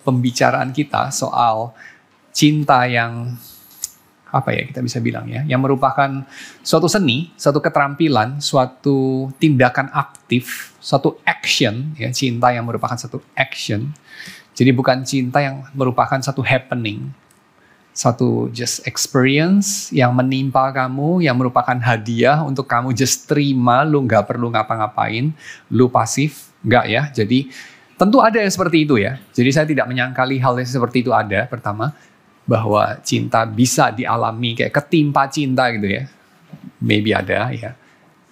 pembicaraan kita soal cinta yang apa ya kita bisa bilang ya, yang merupakan suatu seni, suatu keterampilan, suatu tindakan aktif, suatu action ya, cinta yang merupakan satu action. Jadi bukan cinta yang merupakan satu happening, satu just experience yang menimpa kamu, yang merupakan hadiah untuk kamu just terima, lu nggak perlu ngapa-ngapain, lu pasif, nggak ya. Jadi tentu ada yang seperti itu ya. Jadi saya tidak menyangkali hal yang seperti itu ada, pertama, bahwa cinta bisa dialami kayak ketimpa cinta gitu ya. Maybe ada ya.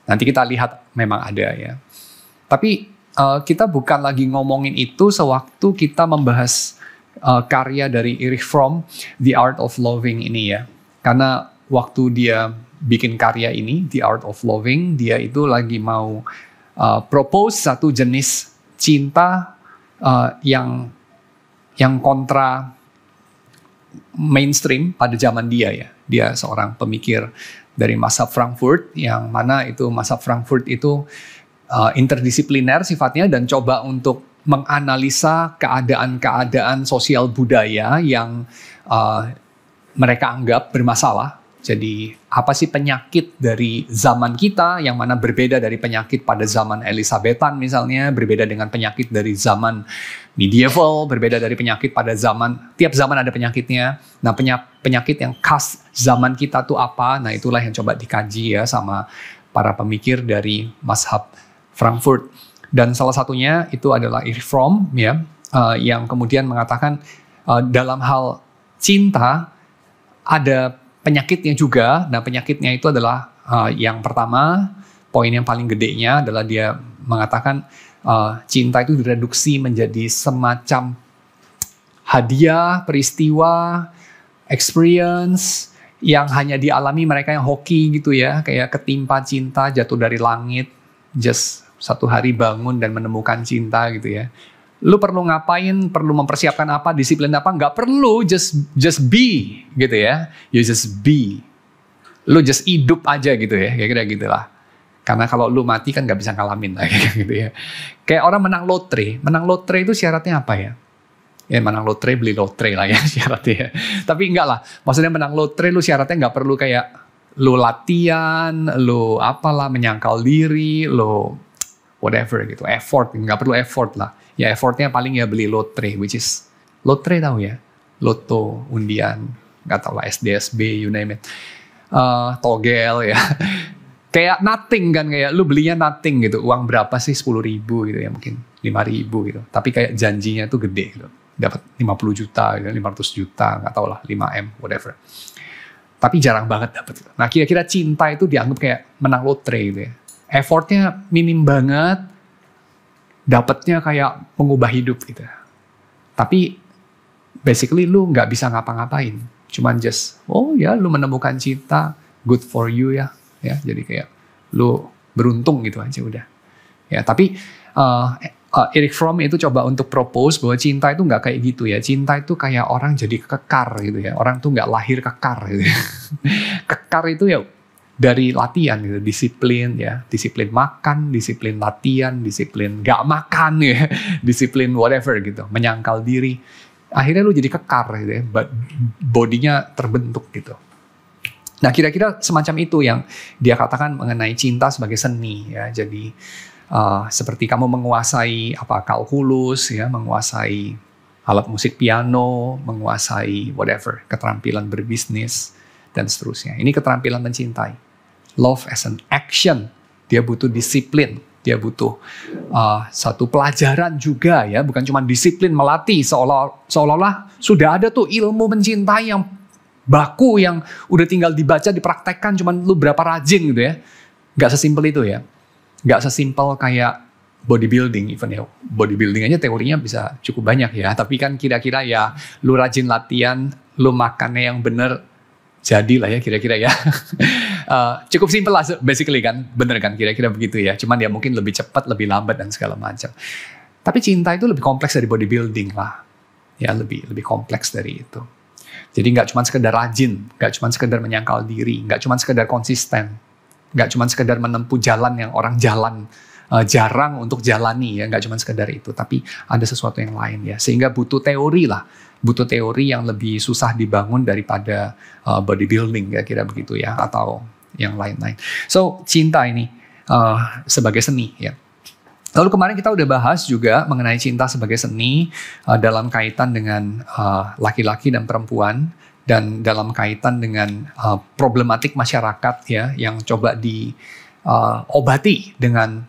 Nanti kita lihat memang ada ya. Tapi kita bukan lagi ngomongin itu sewaktu kita membahas karya dari Erich Fromm, The Art of Loving ini ya. Karena waktu dia bikin karya ini, The Art of Loving, dia itu lagi mau propose satu jenis cinta yang kontra mainstream pada zaman dia ya. Dia seorang pemikir dari mazhab Frankfurt, yang mana itu mazhab Frankfurt itu interdisipliner sifatnya dan coba untuk menganalisa keadaan-keadaan sosial budaya yang mereka anggap bermasalah. Jadi apa sih penyakit dari zaman kita yang mana berbeda dari penyakit pada zaman Elizabethan misalnya, berbeda dengan penyakit dari zaman medieval, berbeda dari penyakit pada zaman, tiap zaman ada penyakitnya. Nah penyakit yang khas zaman kita tuh apa? Nah itulah yang coba dikaji ya sama para pemikir dari mazhab Frankfurt. Dan salah satunya itu adalah Erich Fromm ya, yang kemudian mengatakan dalam hal cinta ada penyakitnya juga. Nah penyakitnya itu adalah yang pertama, poin yang paling gedenya adalah dia mengatakan cinta itu direduksi menjadi semacam hadiah, peristiwa, experience yang hanya dialami mereka yang hoki gitu ya, kayak ketimpa cinta jatuh dari langit, just satu hari bangun dan menemukan cinta gitu ya. Lu perlu ngapain, perlu mempersiapkan apa, disiplin apa, nggak perlu, just be gitu ya. You just be. Lu just hidup aja gitu ya, kira-kira gitulah. Karena kalau lu mati kan nggak bisa ngalamin lah kayak gitu ya. Kayak orang menang lotre itu syaratnya apa ya? Ya menang lotre, beli lotre lah ya syaratnya ya. Tapi enggak lah, maksudnya menang lotre lu syaratnya nggak perlu kayak lu latihan, lu apalah menyangkal diri, lu whatever gitu, effort, nggak perlu effort lah. Ya effortnya paling ya beli lotre, which is lotre tahu ya, loto, undian, nggak tahu lah SDSB, you name it, togel ya, kayak nothing kan, kayak lu belinya nothing gitu, uang berapa sih 10.000 gitu ya mungkin 5.000 gitu, tapi kayak janjinya tuh gede gitu, dapat 50 juta, gitu, 500 juta, nggak tahu lah 5M, whatever, tapi jarang banget dapat. Gitu. Nah kira-kira cinta itu dianggap kayak menang lotre gitu ya, effortnya minim banget. Dapatnya kayak mengubah hidup gitu. Tapi basically lu nggak bisa ngapa-ngapain. Cuman just, oh ya lu menemukan cinta, good for you ya. Jadi kayak lu beruntung gitu aja udah. Ya, tapi Erich Fromm itu coba untuk propose bahwa cinta itu nggak kayak gitu ya. Cinta itu kayak orang jadi kekar gitu ya. Orang tuh nggak lahir kekar gitu ya. Kekar itu ya dari latihan gitu, disiplin ya, disiplin makan, disiplin latihan, disiplin gak makan ya, disiplin whatever gitu, menyangkal diri. Akhirnya lu jadi kekar gitu ya, bodinya terbentuk gitu. Nah kira-kira semacam itu yang dia katakan mengenai cinta sebagai seni ya. Jadi seperti kamu menguasai kalkulus ya, menguasai alat musik piano, menguasai whatever, keterampilan berbisnis dan seterusnya. Ini keterampilan mencintai. Love as an action, dia butuh disiplin, dia butuh satu pelajaran juga ya, bukan cuma disiplin melatih seolah-olah sudah ada tuh ilmu mencintai yang baku yang udah tinggal dibaca dipraktekkan, cuman lu berapa rajin gitu ya, nggak sesimpel itu ya, nggak sesimpel kayak bodybuilding even ya, bodybuilding aja teorinya bisa cukup banyak ya, tapi kan kira-kira ya lu rajin latihan, lu makannya yang bener, jadilah ya kira-kira ya. Cukup simpel lah basically kan, bener kan kira-kira begitu ya. Cuman ya mungkin lebih cepat, lebih lambat dan segala macam. Tapi cinta itu lebih kompleks dari bodybuilding lah. Ya lebih kompleks dari itu. Jadi nggak cuma sekedar rajin, nggak cuma sekedar menyangkal diri, nggak cuma sekedar konsisten, nggak cuma sekedar menempuh jalan yang orang jalan jarang untuk jalani ya, nggak cuma sekedar itu, tapi ada sesuatu yang lain ya, sehingga butuh teori lah, butuh teori yang lebih susah dibangun daripada bodybuilding ya, kira begitu ya, atau yang lain-lain. So cinta ini sebagai seni ya. Lalu kemarin kita udah bahas juga mengenai cinta sebagai seni dalam kaitan dengan laki-laki dan perempuan, dan dalam kaitan dengan problematik masyarakat ya yang coba diobati dengan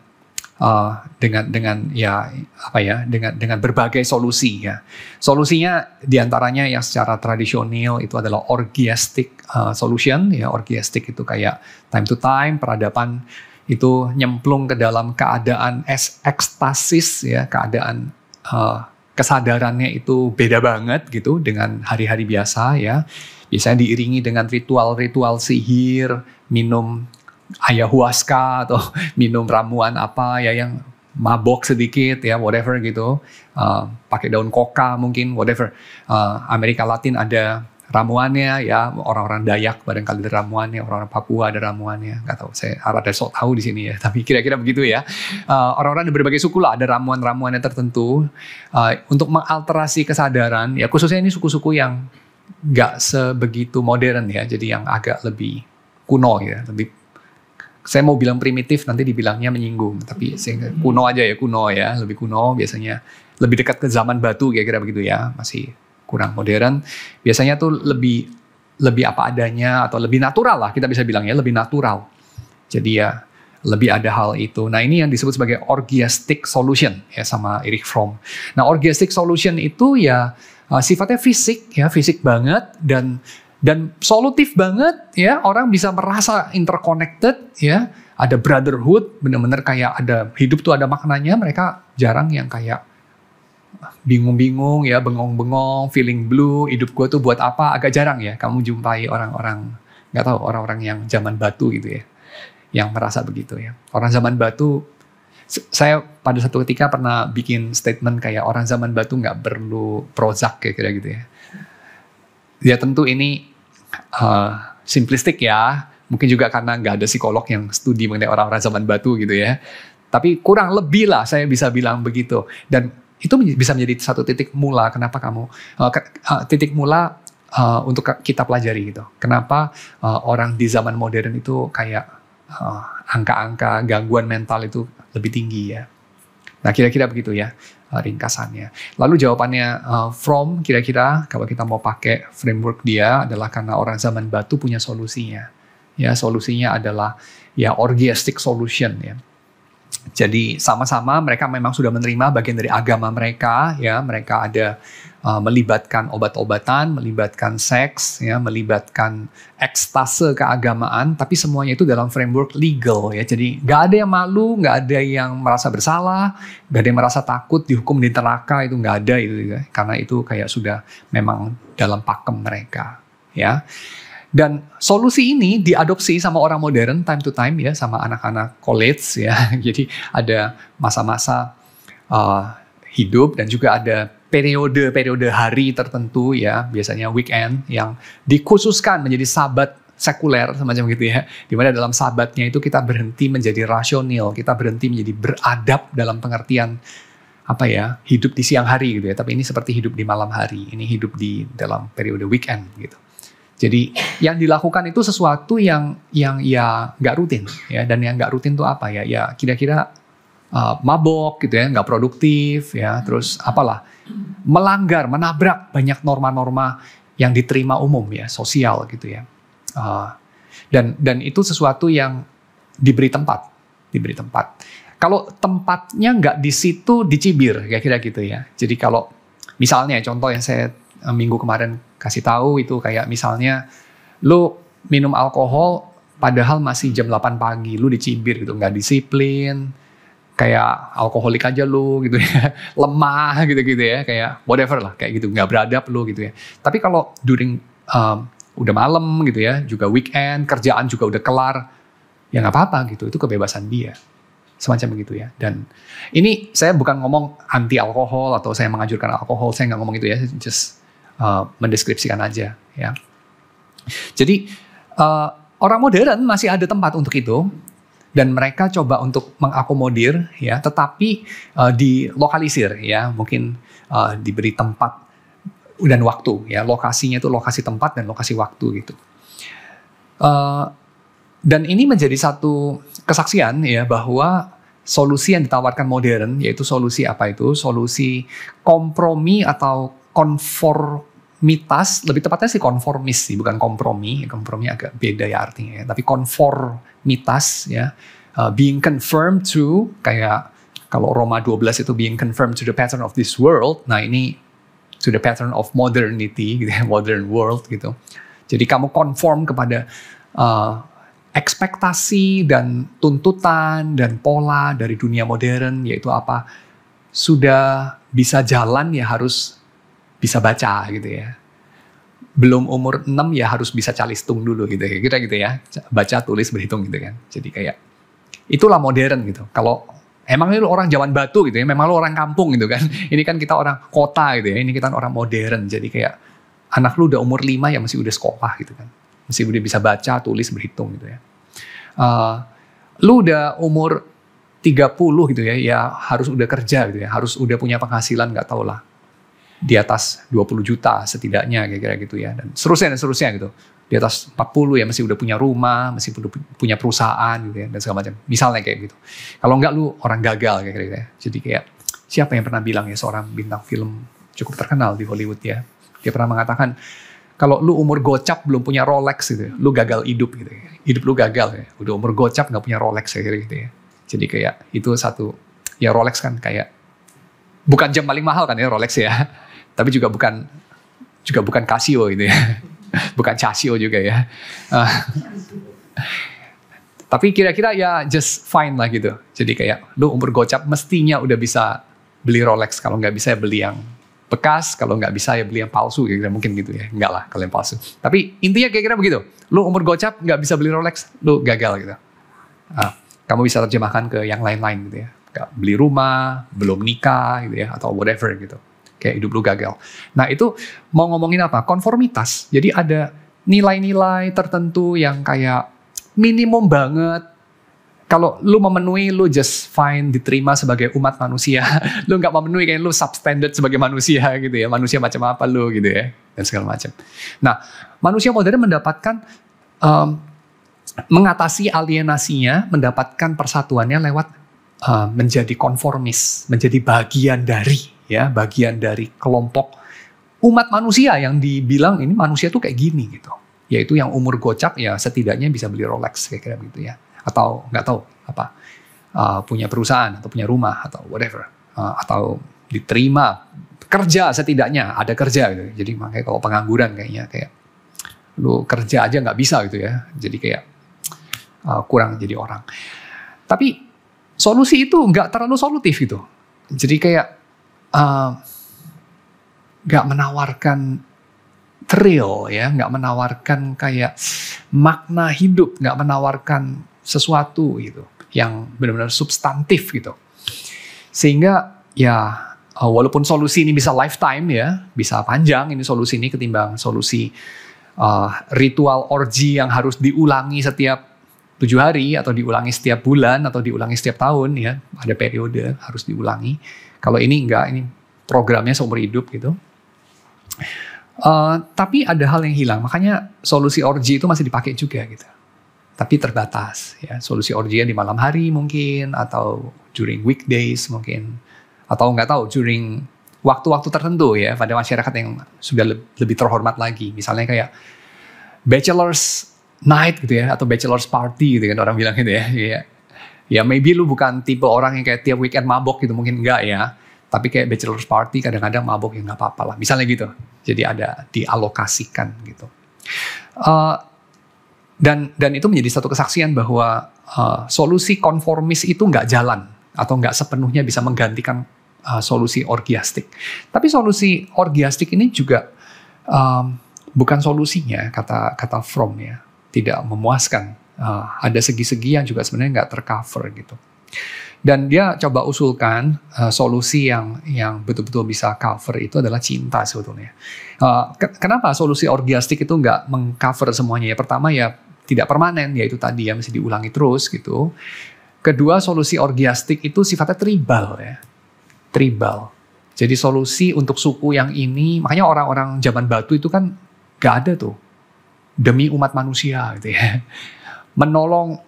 berbagai solusi ya. Solusinya diantaranya yang secara tradisional itu adalah orgiastic solution ya. Orgiastic itu kayak time to time, peradaban itu nyemplung ke dalam keadaan ekstasis ya, keadaan kesadarannya itu beda banget gitu dengan hari-hari biasa ya. Biasanya diiringi dengan ritual-ritual sihir, minum ayahuasca atau minum ramuan apa ya yang mabok sedikit ya, whatever gitu. Pakai daun coca mungkin, whatever. Amerika Latin ada ramuannya ya, orang-orang Dayak barangkali ada ramuannya, orang-orang Papua ada ramuannya, nggak tahu, saya ada sok tahu di sini ya, tapi kira-kira begitu ya. Orang-orang di berbagai suku lah ada ramuan-ramuannya tertentu untuk mengalterasi kesadaran ya, khususnya ini suku-suku yang nggak sebegitu modern ya, jadi yang agak lebih kuno ya, lebih, saya mau bilang primitif nanti dibilangnya menyinggung, tapi kuno aja ya, kuno ya, lebih kuno, biasanya lebih dekat ke zaman batu kira-kira begitu ya, masih kurang modern. Biasanya tuh lebih apa adanya atau lebih natural lah, kita bisa bilang ya, lebih natural. Jadi ya lebih ada hal itu. Nah ini yang disebut sebagai orgiastic solution ya sama Erich Fromm. Nah orgiastic solution itu ya sifatnya fisik ya, fisik banget dan solutif banget ya, orang bisa merasa interconnected ya, ada brotherhood, benar-benar kayak ada hidup tuh ada maknanya. Mereka jarang yang kayak bingung-bingung ya, bengong-bengong, feeling blue, hidup gue tuh buat apa, agak jarang ya kamu jumpai orang-orang, nggak tahu, orang-orang yang zaman batu gitu ya, yang merasa begitu ya. Orang zaman batu, saya pada satu ketika pernah bikin statement kayak orang zaman batu nggak perlu Prozac kayak kira gitu ya. Ya tentu ini simplistik ya, mungkin juga karena nggak ada psikolog yang studi mengenai orang-orang zaman batu gitu ya. Tapi kurang lebih lah saya bisa bilang begitu. Dan itu bisa menjadi satu titik mula kenapa kamu titik mula untuk kita pelajari gitu. Kenapa orang di zaman modern itu kayak angka-angka gangguan mental itu lebih tinggi ya. Nah kira-kira begitu ya ringkasannya. Lalu jawabannya Fromm kira-kira kalau kita mau pakai framework dia adalah karena orang zaman batu punya solusinya. Ya solusinya adalah ya orgiastic solution ya. Jadi sama-sama mereka memang sudah menerima bagian dari agama mereka ya, mereka ada melibatkan obat-obatan, melibatkan seks ya, melibatkan ekstase keagamaan, tapi semuanya itu dalam framework legal ya. Jadi nggak ada yang malu, nggak ada yang merasa bersalah, nggak ada yang merasa takut dihukum di neraka, itu nggak ada itu ya. Karena itu kayak sudah memang dalam pakem mereka ya. Dan solusi ini diadopsi sama orang modern time to time ya, sama anak-anak college ya. Jadi ada masa-masa hidup dan juga ada periode-periode hari tertentu ya, biasanya weekend yang dikhususkan menjadi sabat sekuler semacam gitu ya. Dimana dalam sabatnya itu kita berhenti menjadi rasional, kita berhenti menjadi beradab dalam pengertian apa ya, hidup di siang hari gitu ya. Tapi ini seperti hidup di malam hari, ini hidup di dalam periode weekend gitu. Jadi yang dilakukan itu sesuatu yang ya nggak rutin ya, dan yang nggak rutin itu apa ya? Ya kira-kira mabok gitu ya, nggak produktif ya, terus apalah melanggar, menabrak banyak norma-norma yang diterima umum ya, sosial gitu ya. Dan itu sesuatu yang diberi tempat. Kalau tempatnya nggak di situ, dicibir kira-kira gitu ya. Jadi kalau misalnya contoh yang saya minggu kemarin kasih tahu itu kayak misalnya lu minum alkohol padahal masih jam 8 pagi, lu dicibir gitu, nggak disiplin, kayak alkoholik aja lu gitu ya, lemah gitu-gitu ya, kayak whatever lah, kayak gitu, nggak beradab lu gitu ya. Tapi kalau during udah malam gitu ya, juga weekend, kerjaan juga udah kelar, ya nggak apa-apa gitu, itu kebebasan dia. Semacam begitu ya. Dan ini saya bukan ngomong anti alkohol atau saya menganjurkan alkohol, saya nggak ngomong itu ya, just mendeskripsikan aja ya. Jadi orang modern masih ada tempat untuk itu, dan mereka coba untuk mengakomodir ya, tetapi dilokalisir ya, mungkin diberi tempat dan waktu ya, lokasinya itu lokasi tempat dan lokasi waktu gitu. Dan ini menjadi satu kesaksian ya bahwa solusi yang ditawarkan modern, yaitu solusi apa itu? Solusi kompromi atau konformitas, lebih tepatnya sih konformis sih, bukan kompromi. Kompromi agak beda ya artinya ya, tapi konformitas ya, being confirmed to, kayak kalau Roma 12 itu being confirmed to the pattern of this world. Nah ini to the pattern of modernity, gitu ya, modern world gitu. Jadi kamu konform kepada ekspektasi dan tuntutan dan pola dari dunia modern, yaitu apa? Sudah bisa jalan ya harus bisa baca gitu ya. Belum umur 6 ya harus bisa calistung dulu gitu ya. Kita gitu ya. Baca, tulis, berhitung gitu kan. Jadi kayak itulah modern gitu. Kalau emang lu orang zaman batu gitu ya, memang lu orang kampung gitu kan. Ini kan kita orang kota gitu ya. Ini kita orang modern. Jadi kayak anak lu udah umur 5 ya masih udah sekolah gitu kan. Masih udah bisa baca, tulis, berhitung gitu ya. Lu udah umur 30 gitu ya, ya harus udah kerja gitu ya. Harus udah punya penghasilan, gak tau lah, di atas 20 juta setidaknya kira-kira gitu ya. Dan seterusnya gitu. Di atas 40 ya masih udah punya rumah, masih udah punya perusahaan gitu ya, dan segala macam. Misalnya kayak gitu. Kalau enggak lu orang gagal kayak gitu ya. Jadi kayak siapa yang pernah bilang ya, seorang bintang film cukup terkenal di Hollywood ya. Dia pernah mengatakan, kalau lu umur gocap belum punya Rolex gitu, lu gagal hidup gitu ya. Hidup lu gagal ya. Udah umur gocap gak punya Rolex kayak gitu ya. Jadi kayak itu satu, ya Rolex kan kayak, bukan jam paling mahal kan ya Rolex ya. Tapi juga bukan Casio gitu ya. Bukan Casio juga ya. Tapi kira-kira ya just fine lah gitu. Jadi kayak lu umur gocap mestinya udah bisa beli Rolex. Kalau nggak bisa ya beli yang bekas. Kalau nggak bisa ya beli yang palsu. Kira-kira mungkin gitu ya. Enggak lah kalau yang palsu. Tapi intinya kira-kira begitu. Lu umur gocap nggak bisa beli Rolex, lu gagal gitu. Kamu bisa terjemahkan ke yang lain-lain gitu ya. Gak beli rumah, belum nikah gitu ya. Atau whatever gitu. Kayak hidup lu gagal. Nah itu mau ngomongin apa? Konformitas. Jadi ada nilai-nilai tertentu yang kayak minimum banget. Kalau lu memenuhi, lu just fine, diterima sebagai umat manusia. Lu nggak memenuhi, kayak lu substandard sebagai manusia gitu ya. Manusia macam apa lu gitu ya. Dan segala macam. Nah manusia modern mendapatkan, mengatasi alienasinya, mendapatkan persatuannya lewat menjadi konformis, menjadi bagian dari kelompok umat manusia yang dibilang ini manusia tuh kayak gini gitu. Yaitu yang umur gocap ya setidaknya bisa beli Rolex kayak kira gitu ya. Atau nggak tahu apa, punya perusahaan atau punya rumah atau whatever, atau diterima kerja setidaknya ada kerja gitu. Jadi makanya kalau pengangguran kayaknya kayak lu kerja aja nggak bisa gitu ya. Jadi kayak kurang jadi orang. Tapi solusi itu nggak terlalu solutif gitu. Jadi kayak nggak menawarkan thrill ya, nggak menawarkan kayak makna hidup, nggak menawarkan sesuatu gitu yang benar-benar substantif gitu. Sehingga ya walaupun solusi ini bisa lifetime ya, bisa panjang ini solusi ini ketimbang solusi ritual orgy yang harus diulangi setiap 7 hari atau diulangi setiap bulan atau diulangi setiap tahun ya, ada periode harus diulangi. Kalau ini enggak, ini programnya seumur hidup gitu. Tapi ada hal yang hilang, makanya solusi orgy itu masih dipakai juga gitu. Tapi terbatas ya, solusi orgy di malam hari mungkin, atau during weekdays mungkin, atau nggak tahu during waktu-waktu tertentu ya pada masyarakat yang sudah lebih terhormat lagi. Misalnya kayak bachelor's night gitu ya, atau bachelor's party gitu kan orang bilang gitu ya. Ya maybe lu bukan tipe orang yang kayak tiap weekend mabok gitu, mungkin enggak ya. Tapi kayak bachelor's party kadang-kadang mabok ya nggak apa-apa lah. Misalnya gitu. Jadi ada dialokasikan gitu. Dan itu menjadi satu kesaksian bahwa solusi konformis itu nggak jalan atau nggak sepenuhnya bisa menggantikan solusi orgiastik. Tapi solusi orgiastik ini juga bukan solusinya, kata Fromm ya, tidak memuaskan. Ada segi-segi yang juga sebenarnya nggak tercover gitu. Dan dia coba usulkan solusi yang betul-betul bisa cover itu adalah cinta sebetulnya. Kenapa solusi orgiastik itu nggak mengcover semuanya? Ya pertama ya tidak permanen, yaitu tadi ya mesti diulangi terus gitu. Kedua, solusi orgiastik itu sifatnya tribal ya. Tribal. Jadi solusi untuk suku yang ini, makanya orang-orang zaman batu itu kan gak ada tuh. Demi umat manusia gitu ya. Menolong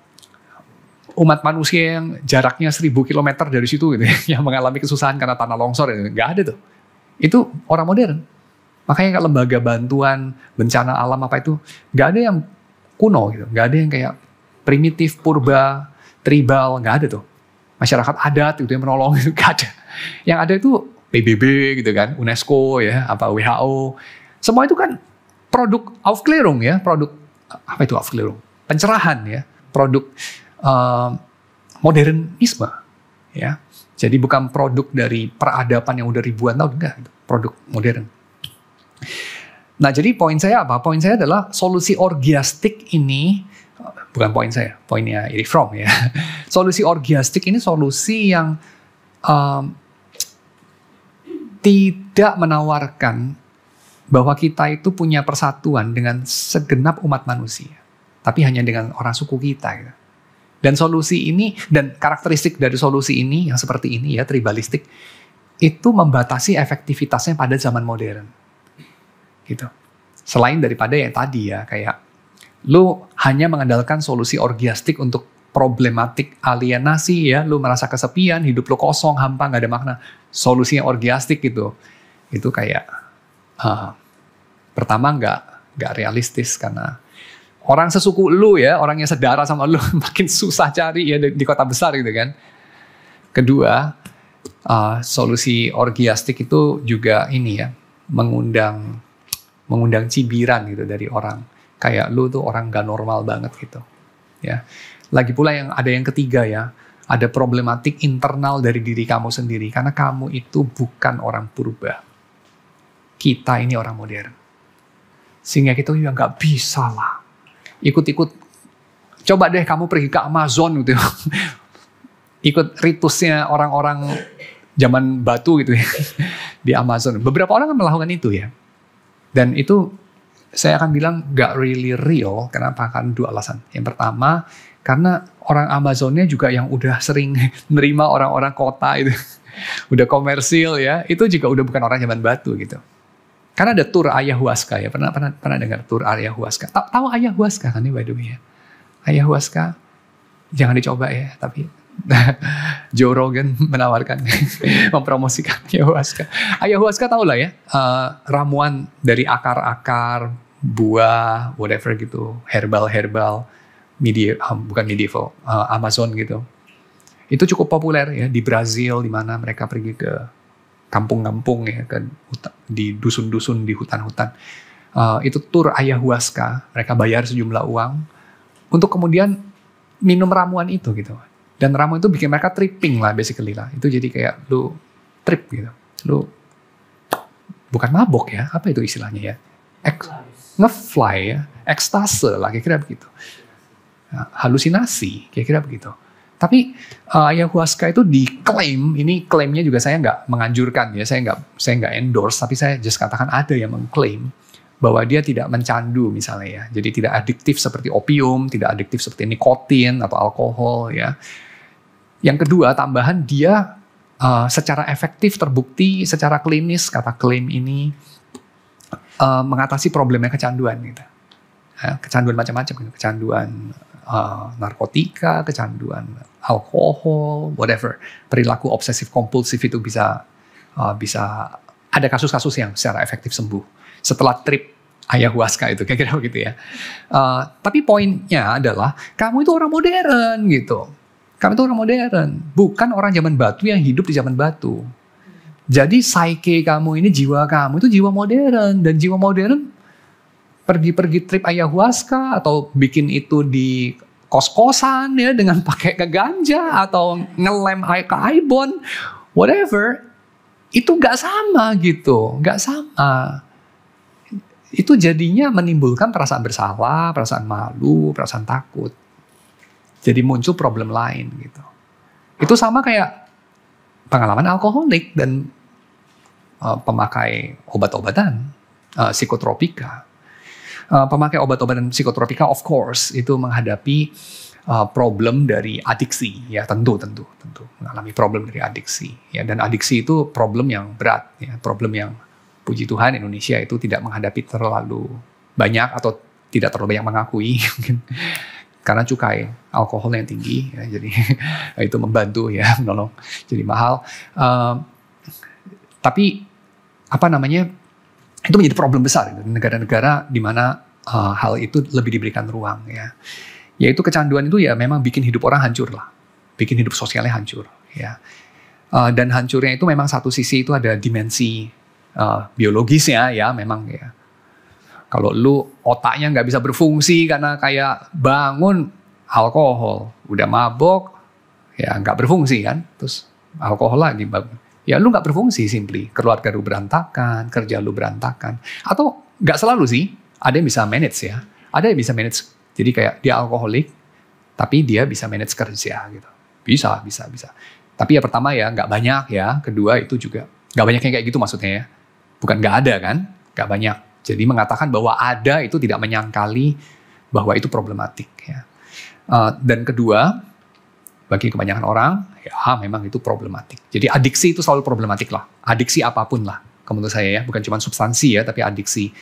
umat manusia yang jaraknya 1000 km dari situ gitu ya. Yang mengalami kesusahan karena tanah longsor gitu. Gak ada tuh. Itu orang modern. Makanya lembaga bantuan bencana alam apa itu nggak ada yang kuno gitu, nggak ada yang kayak primitif, purba, tribal, nggak ada tuh. Masyarakat adat gitu yang menolong itu nggak ada. Yang ada itu PBB gitu kan, UNESCO ya, apa WHO, semua itu kan produk Aufklärung ya, produk apa itu Aufklärung? Pencerahan ya, produk modernisme ya. Jadi bukan produk dari peradaban yang udah ribuan tahun, enggak, gitu. Produk modern. Nah, jadi poin saya apa? Poin saya adalah solusi orgiastik ini, bukan poin saya, poinnya Erich Fromm ya. Solusi orgiastik ini solusi yang tidak menawarkan bahwa kita itu punya persatuan dengan segenap umat manusia, tapi hanya dengan orang suku kita. Gitu. Dan solusi ini, dan karakteristik dari solusi ini yang seperti ini ya, tribalistik, itu membatasi efektivitasnya pada zaman modern. Gitu. Selain daripada yang tadi ya, kayak lu hanya mengandalkan solusi orgiastik untuk problematik alienasi ya, lu merasa kesepian, hidup lu kosong, hampa, gak ada makna. Solusinya orgiastik gitu, itu kayak pertama nggak realistis karena orang sesuku lu ya, orang yang sedara sama lu makin susah cari ya di kota besar gitu kan. Kedua, solusi orgiastik itu juga ini ya, mengundang cibiran gitu dari orang. Kayak lu tuh orang gak normal banget gitu. Ya. Lagi pula ada yang ketiga ya, ada problematik internal dari diri kamu sendiri karena kamu itu bukan orang purba. Kita ini orang modern. Sehingga kita juga nggak bisa lah ikut-ikut. Coba deh kamu pergi ke Amazon gitu. Ikut ritusnya orang-orang zaman batu gitu ya di Amazon. Beberapa orang kan melakukan itu ya. Dan itu saya akan bilang gak really real. Kenapa? Karena dua alasan. Yang pertama, karena orang Amazonnya juga yang udah sering menerima orang-orang kota itu. Udah komersil ya. Itu juga udah bukan orang zaman batu gitu. Karena ada tur ayahuasca ya. Pernah dengar tur ayahuasca? Tahu ayahuasca kan ini by the way ya? Ayahuasca jangan dicoba ya. Tapi Joe Rogan menawarkan mempromosikan ayahuasca. Ayahuasca tau lah ya, ramuan dari akar-akar, buah, whatever gitu, herbal, bukan medieval, Amazon gitu. Itu cukup populer ya di Brazil, di mana mereka pergi ke kampung-kampung ya, di dusun-dusun, di hutan-hutan. Itu tur ayahuasca, mereka bayar sejumlah uang untuk kemudian minum ramuan itu gitu. Dan ramuan itu bikin mereka tripping lah basically lah. Itu jadi kayak lu trip gitu. Lu bukan mabok ya, apa itu istilahnya ya? Ngefly ya, ekstase lah kira-kira begitu. Halusinasi kira-kira begitu. Tapi ayahuasca itu diklaim, ini klaimnya juga saya nggak menganjurkan ya, saya nggak endorse, tapi saya just katakan ada yang mengklaim bahwa dia tidak mencandu misalnya ya. Jadi tidak adiktif seperti opium, tidak adiktif seperti nikotin atau alkohol ya. Yang kedua, tambahan dia secara efektif terbukti secara klinis, kata klaim ini mengatasi problemnya kecanduan gitu. Kecanduan macam-macam gitu. Kecanduan narkotika, kecanduan alkohol, whatever. Perilaku obsesif kompulsif itu bisa ada kasus-kasus yang secara efektif sembuh setelah trip ayahuasca itu, kira-kira begitu ya. Tapi poinnya adalah kamu itu orang modern gitu. Kamu itu orang modern, bukan orang zaman batu yang hidup di zaman batu. Jadi psyche kamu ini, jiwa kamu itu jiwa modern, dan jiwa modern pergi-pergi trip ayahuasca atau bikin itu di kos-kosan ya dengan pakai ke ganja atau ngelem ke ibon, whatever, itu nggak sama gitu, nggak sama. Itu jadinya menimbulkan perasaan bersalah, perasaan malu, perasaan takut. Jadi muncul problem lain gitu. Itu sama kayak pengalaman alkoholik dan pemakai obat-obatan, psikotropika. Pemakai obat-obatan psikotropika of course itu menghadapi problem dari adiksi, ya tentu mengalami problem dari adiksi, ya, dan adiksi itu problem yang berat, ya, problem yang puji Tuhan Indonesia itu tidak menghadapi terlalu banyak atau tidak terlalu banyak mengakui mungkin karena cukai alkohol yang tinggi, ya, jadi itu membantu ya menolong jadi mahal. Tapi itu menjadi problem besar gitu, negara-negara di mana hal itu lebih diberikan ruang, ya. Yaitu kecanduan itu ya memang bikin hidup orang hancur lah, bikin hidup sosialnya hancur, ya. Dan hancurnya itu memang satu sisi itu ada dimensi biologisnya, ya memang ya. Kalau lu otaknya nggak bisa berfungsi karena kayak bangun alkohol, udah mabok, ya nggak berfungsi kan, terus alkohol lagi, ya lu nggak berfungsi simply, keluarga lu berantakan, kerja lu berantakan, atau nggak selalu sih, ada yang bisa manage ya, ada yang bisa manage, jadi kayak dia alkoholik, tapi dia bisa manage kerja gitu, bisa. Tapi ya pertama ya nggak banyak ya, kedua itu juga nggak banyak yang kayak gitu maksudnya ya, bukan nggak ada kan, nggak banyak. Jadi mengatakan bahwa ada itu tidak menyangkali bahwa itu problematik, ya. Dan kedua, bagi kebanyakan orang, ya memang itu problematik. Jadi adiksi itu selalu problematik lah. Adiksi apapun lah, menurut saya ya, bukan cuma substansi ya, tapi adiksi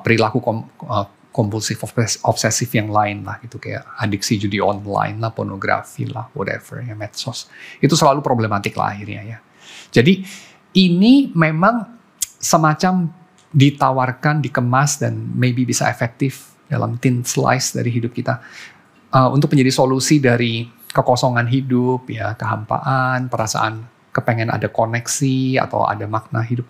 perilaku kompulsif obsesif yang lain lah, gitu kayak adiksi judi online lah, pornografi lah, whatever ya, medsos. Itu selalu problematik lah akhirnya ya. Jadi ini memang semacam ditawarkan, dikemas, dan maybe bisa efektif dalam thin slice dari hidup kita untuk menjadi solusi dari kekosongan hidup, ya, kehampaan, perasaan kepengen ada koneksi atau ada makna hidup.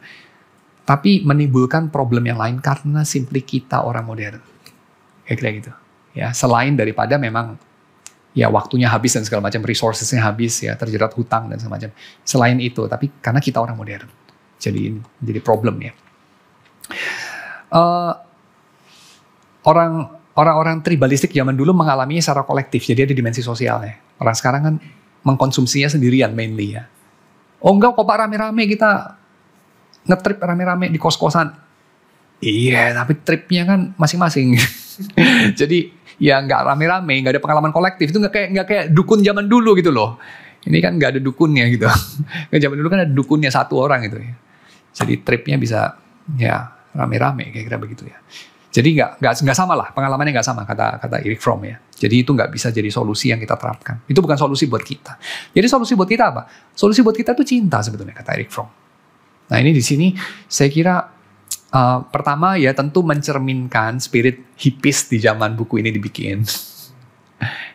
Tapi menimbulkan problem yang lain karena simply kita orang modern, kayak gitu. Ya, selain daripada memang ya waktunya habis dan segala macam, resourcesnya habis, ya terjerat hutang dan segala macam. Selain itu, tapi karena kita orang modern, jadi problem ya. Orang-orang tribalistik zaman dulu mengalaminya secara kolektif, jadi ada dimensi sosialnya. Orang sekarang kan mengkonsumsinya sendirian mainly ya. Oh enggak kok Pak, rame-rame kita ngetrip rame-rame di kos-kosan. Iya, tapi tripnya kan masing-masing. Jadi ya nggak rame-rame, nggak ada pengalaman kolektif, itu nggak kayak dukun zaman dulu gitu loh. Ini kan nggak ada dukunnya gitu. Zaman dulu kan ada dukunnya satu orang gitu ya. Jadi tripnya bisa ya rame-rame kira-kira begitu ya. Jadi nggak sama lah, pengalamannya nggak sama kata Erich Fromm ya. Jadi itu nggak bisa jadi solusi yang kita terapkan. Itu bukan solusi buat kita. Jadi solusi buat kita apa? Solusi buat kita itu cinta sebetulnya kata Erich Fromm. Nah ini di sini saya kira pertama ya tentu mencerminkan spirit hippies di zaman buku ini dibikin.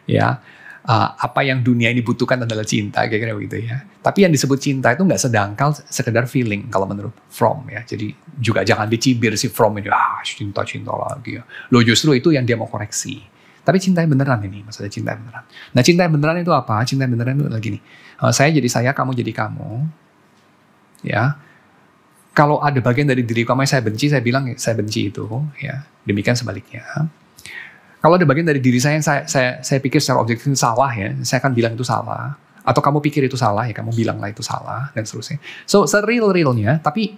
Ya. Apa yang dunia ini butuhkan adalah cinta, kira-kira begitu ya. Tapi yang disebut cinta itu nggak sedangkal sekedar feeling kalau menurut Fromm ya. Jadi juga jangan dicibir si Fromm ini, cinta lagi ya. Loh justru itu yang dia mau koreksi. Tapi cinta yang beneran ini, maksudnya cinta yang beneran. Nah cinta yang beneran itu apa? Cinta yang beneran itu lagi nih. Saya jadi saya, kamu jadi kamu. Ya. Kalau ada bagian dari diri kamu yang saya benci, saya bilang saya benci itu. Ya. Demikian sebaliknya. Kalau ada bagian dari diri saya yang saya pikir secara objektif itu salah ya, saya akan bilang itu salah. Atau kamu pikir itu salah ya, kamu bilanglah itu salah dan seterusnya. So se-real-realnya, tapi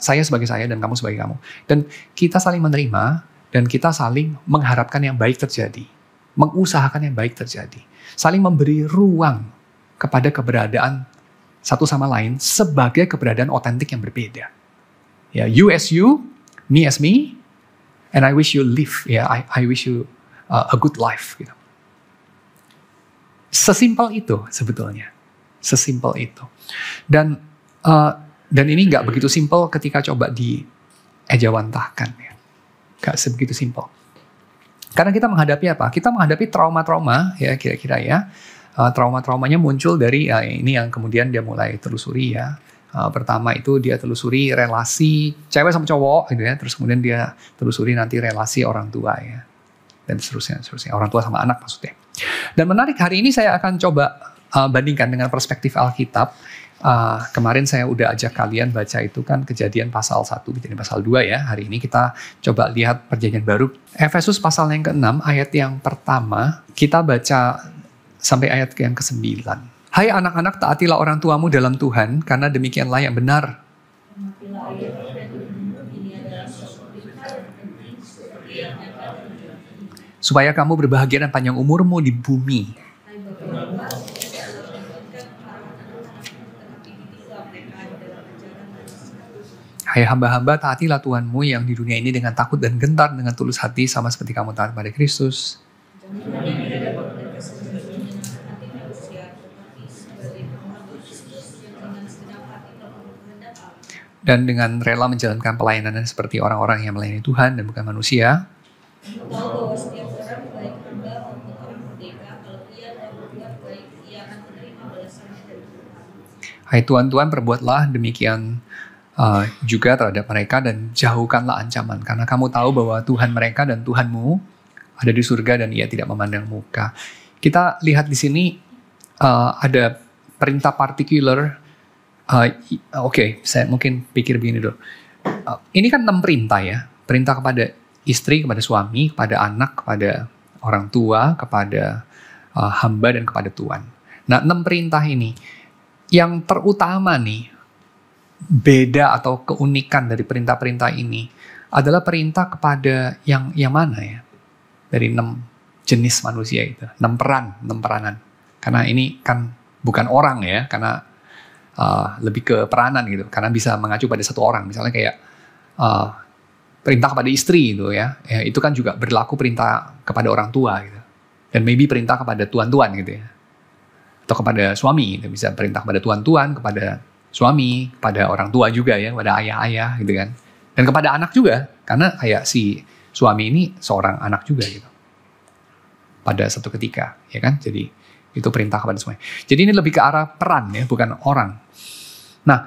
saya sebagai saya dan kamu sebagai kamu. Dan kita saling menerima dan kita saling mengharapkan yang baik terjadi. Mengusahakan yang baik terjadi. Saling memberi ruang kepada keberadaan satu sama lain sebagai keberadaan otentik yang berbeda. Ya, you as you, me as me, and I wish you live, ya, I wish you a good life. Gitu. Sesimpel itu sebetulnya, sesimpel itu. Dan ini nggak begitu simpel ketika coba diejawantahkan, ya. Nggak sebegitu simpel. Karena kita menghadapi apa? Kita menghadapi trauma-trauma, ya kira-kira ya. Trauma-traumanya muncul dari ini yang kemudian dia mulai telusuri ya. Pertama itu dia telusuri relasi cewek sama cowok gitu ya, terus kemudian dia telusuri nanti relasi orang tua ya, dan seterusnya orang tua sama anak maksudnya. Dan menarik, hari ini saya akan coba bandingkan dengan perspektif Alkitab. Kemarin saya udah ajak kalian baca itu kan Kejadian pasal 1, Kejadian pasal 2 ya. Hari ini kita coba lihat Perjanjian Baru, Efesus pasal yang ke-6 ayat yang pertama, kita baca sampai ayat yang ke-9. Hai anak-anak, taatilah orang tuamu dalam Tuhan, karena demikianlah yang benar. supaya kamu berbahagia dan panjang umurmu di bumi. Hai hamba-hamba, taatilah Tuhanmu yang di dunia ini dengan takut dan gentar, dengan tulus hati, sama seperti kamu taat pada Kristus. Dan dengan rela menjalankan pelayanan seperti orang-orang yang melayani Tuhan dan bukan manusia. Hai Tuhan, perbuatlah demikian juga terhadap mereka dan jauhkanlah ancaman. Karena kamu tahu bahwa Tuhan mereka dan Tuhanmu ada di surga dan ia tidak memandang muka. Kita lihat di sini ada perintah partikular. Oke, saya mungkin pikir begini dulu. Ini kan 6 perintah ya. Perintah kepada istri, kepada suami, kepada anak, kepada orang tua, kepada hamba, dan kepada Tuhan. Nah, 6 perintah ini. Yang terutama nih, beda atau keunikan dari perintah-perintah ini adalah perintah kepada yang mana ya? Dari 6 jenis manusia itu. 6 peranan. Karena ini kan bukan orang ya, karena lebih ke peranan gitu. Karena bisa mengacu pada satu orang. Misalnya kayak perintah kepada istri itu ya, itu kan juga berlaku perintah kepada orang tua gitu. Dan maybe perintah kepada tuan-tuan gitu ya. Atau kepada suami, gitu. Bisa perintah kepada tuan-tuan, kepada suami, kepada orang tua juga ya, kepada ayah-ayah gitu kan. Dan kepada anak juga, karena kayak si suami ini seorang anak juga gitu. Pada satu ketika, ya kan? Jadi itu perintah kepada semuanya. Jadi ini lebih ke arah peran ya, bukan orang. Nah,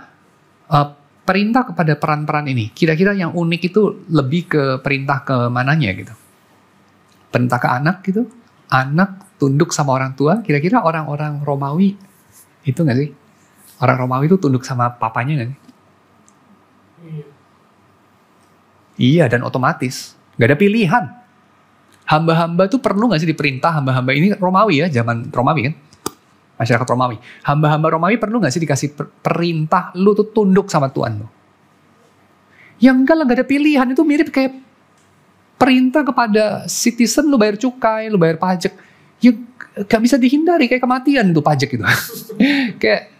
perintah kepada peran-peran ini, kira-kira yang unik itu lebih ke perintah ke mananya gitu. Perintah ke anak gitu, anak tunduk sama orang tua, kira-kira orang-orang Romawi itu nggak sih? Orang Romawi itu tunduk sama papanya nggak sih? Iya, dan otomatis. Nggak ada pilihan. Hamba-hamba tuh perlu nggak sih diperintah? Hamba-hamba ini Romawi ya, zaman Romawi kan? Masyarakat Romawi. Hamba-hamba Romawi perlu nggak sih dikasih perintah, lu tuh tunduk sama Tuhan lu? Ya enggak lah, nggak ada pilihan. Itu mirip kayak perintah kepada citizen, lu bayar cukai, lu bayar pajak. Ya gak bisa dihindari, kayak kematian itu pajak itu. Kayak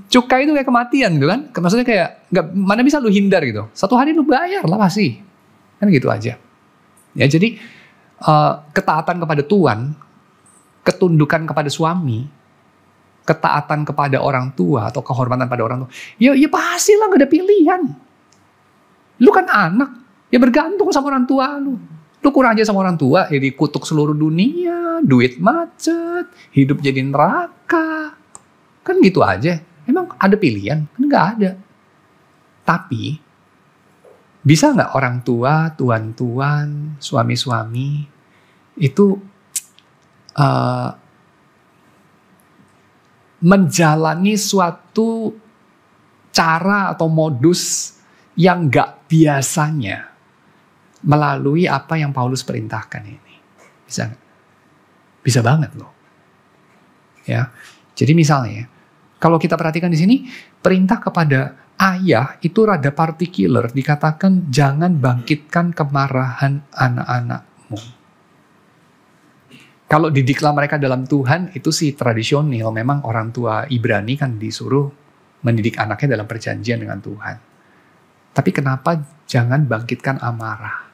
cukai itu kayak kematian gitu kan. Maksudnya kayak mana bisa lu hindar gitu. Satu hari lu bayar lah pasti. Kan gitu aja. Ya jadi ketaatan kepada Tuhan, ketundukan kepada suami, ketaatan kepada orang tua atau kehormatan pada orang tua. Ya pastilah gak ada pilihan. Lu kan anak, ya bergantung sama orang tua lu. Lu kurang aja sama orang tua, ya dikutuk seluruh dunia, duit macet, hidup jadi neraka. Kan gitu aja. Emang ada pilihan? Kan nggak ada. Tapi, bisa nggak orang tua, tuan-tuan, suami-suami, itu menjalani suatu cara atau modus yang nggak biasanya melalui apa yang Paulus perintahkan ini? Bisa nggak? Bisa banget loh. Ya, jadi misalnya, kalau kita perhatikan di sini, perintah kepada ayah itu rada partikular, dikatakan jangan bangkitkan kemarahan anak-anakmu. Kalau didiklah mereka dalam Tuhan, itu sih tradisional. Memang orang tua Ibrani kan disuruh mendidik anaknya dalam perjanjian dengan Tuhan. Tapi kenapa jangan bangkitkan amarah?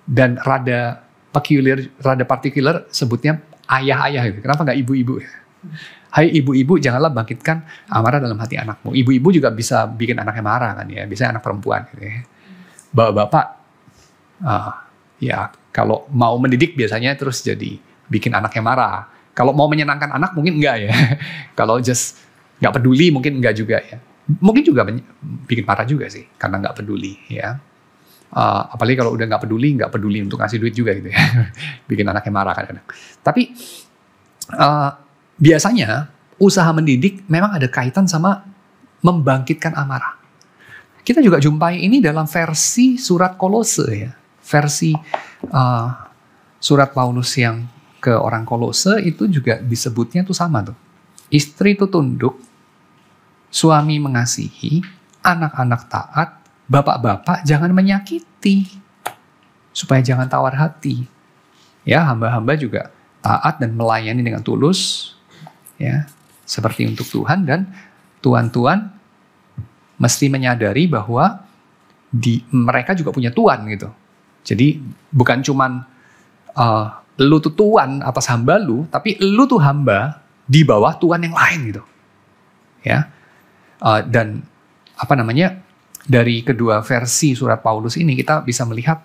Dan rada partikular sebutnya ayah-ayah gitu. Kenapa nggak ibu-ibu? Hai ibu-ibu, janganlah bangkitkan amarah dalam hati anakmu. Ibu-ibu juga bisa bikin anaknya marah kan ya. Biasanya anak perempuan gitu ya. Bapak-bapak, ya kalau mau mendidik biasanya terus jadi bikin anaknya marah. Kalau mau menyenangkan anak mungkin enggak ya. Kalau just nggak peduli mungkin enggak juga ya. Mungkin juga bikin marah juga sih karena nggak peduli ya. Apalagi kalau udah nggak peduli untuk ngasih duit juga gitu ya. Bikin anaknya marah kadang-kadang. Tapi biasanya usaha mendidik memang ada kaitan sama membangkitkan amarah. Kita juga jumpai ini dalam versi surat Kolose ya. Versi surat Paulus yang ke orang Kolose itu juga disebutnya tuh sama tuh. Istri itu tunduk, suami mengasihi, anak-anak taat, bapak-bapak jangan menyakiti, supaya jangan tawar hati. Ya, hamba-hamba juga taat dan melayani dengan tulus, ya, seperti untuk Tuhan, dan tuan-tuan mesti menyadari bahwa mereka juga punya tuan gitu. Jadi bukan cuman lu tuh tuan atas hamba lu, tapi lu tuh hamba di bawah tuan yang lain gitu. Ya, dan dari kedua versi surat Paulus ini kita bisa melihat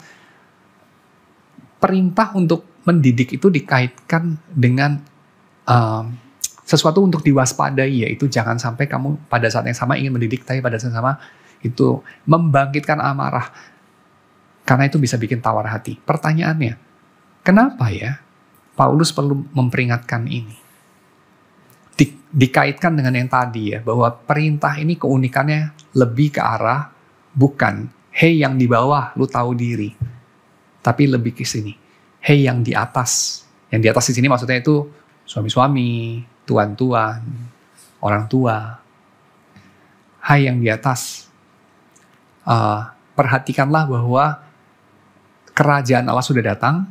perintah untuk mendidik itu dikaitkan dengan sesuatu untuk diwaspadai, yaitu jangan sampai kamu pada saat yang sama ingin mendidik, tapi pada saat yang sama itu membangkitkan amarah, karena itu bisa bikin tawar hati. Pertanyaannya, kenapa ya Paulus perlu memperingatkan ini? Dikaitkan dengan yang tadi ya, bahwa perintah ini keunikannya lebih ke arah bukan, hey yang di bawah lu tahu diri, tapi lebih ke sini, hey yang di atas. Yang di atas di sini maksudnya itu suami-suami, tuan-tuan, orang tua. Hai yang di atas, perhatikanlah bahwa kerajaan Allah sudah datang.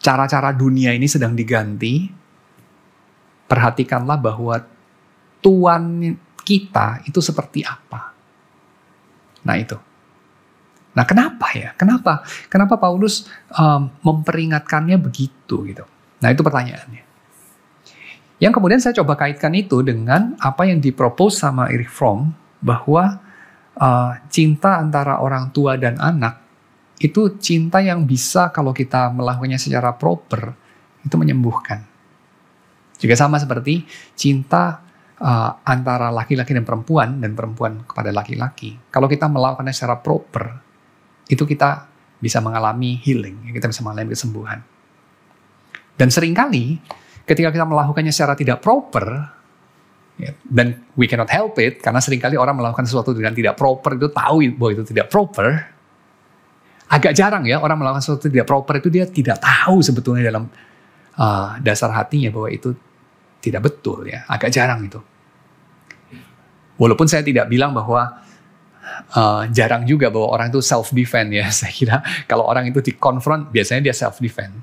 Cara-cara dunia ini sedang diganti. Perhatikanlah bahwa Tuhan kita itu seperti apa. Nah itu. Nah kenapa ya? Kenapa Paulus memperingatkannya begitu gitu? Nah itu pertanyaannya. Yang kemudian saya coba kaitkan itu dengan apa yang dipropose sama Erich Fromm, bahwa cinta antara orang tua dan anak itu cinta yang bisa kalau kita melakukannya secara proper itu menyembuhkan. Juga sama seperti cinta antara laki-laki dan perempuan kepada laki-laki. Kalau kita melakukannya secara proper, itu kita bisa mengalami healing, kita bisa mengalami kesembuhan. Dan seringkali ketika kita melakukannya secara tidak proper, ya, dan we cannot help it, karena seringkali orang melakukan sesuatu dengan tidak proper, itu tahu bahwa itu tidak proper. Agak jarang ya orang melakukan sesuatu tidak proper itu dia tidak tahu sebetulnya dalam dasar hatinya bahwa itu tidak betul ya. Agak jarang itu. Walaupun saya tidak bilang bahwa jarang juga bahwa orang itu self-defense ya. Saya kira kalau orang itu di-confront biasanya dia self-defense.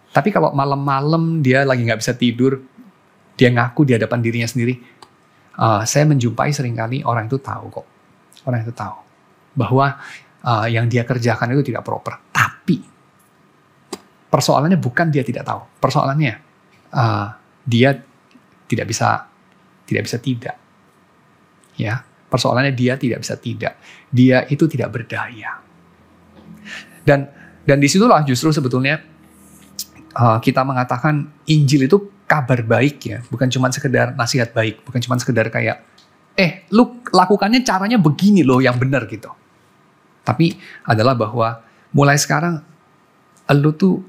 Tapi kalau malam-malam dia lagi nggak bisa tidur, dia ngaku di hadapan dirinya sendiri. Saya menjumpai seringkali orang itu tahu kok. Orang itu tahu bahwa yang dia kerjakan itu tidak proper. Tapi persoalannya bukan dia tidak tahu. Persoalannya dia tidak bisa tidak. Ya, persoalannya dia tidak bisa tidak. Dia itu tidak berdaya. Dan disitulah justru sebetulnya kita mengatakan Injil itu kabar baik ya, bukan cuma sekedar nasihat baik, bukan cuma sekedar kayak lu lakukannya caranya begini loh yang benar gitu. Tapi adalah bahwa mulai sekarang lu tuh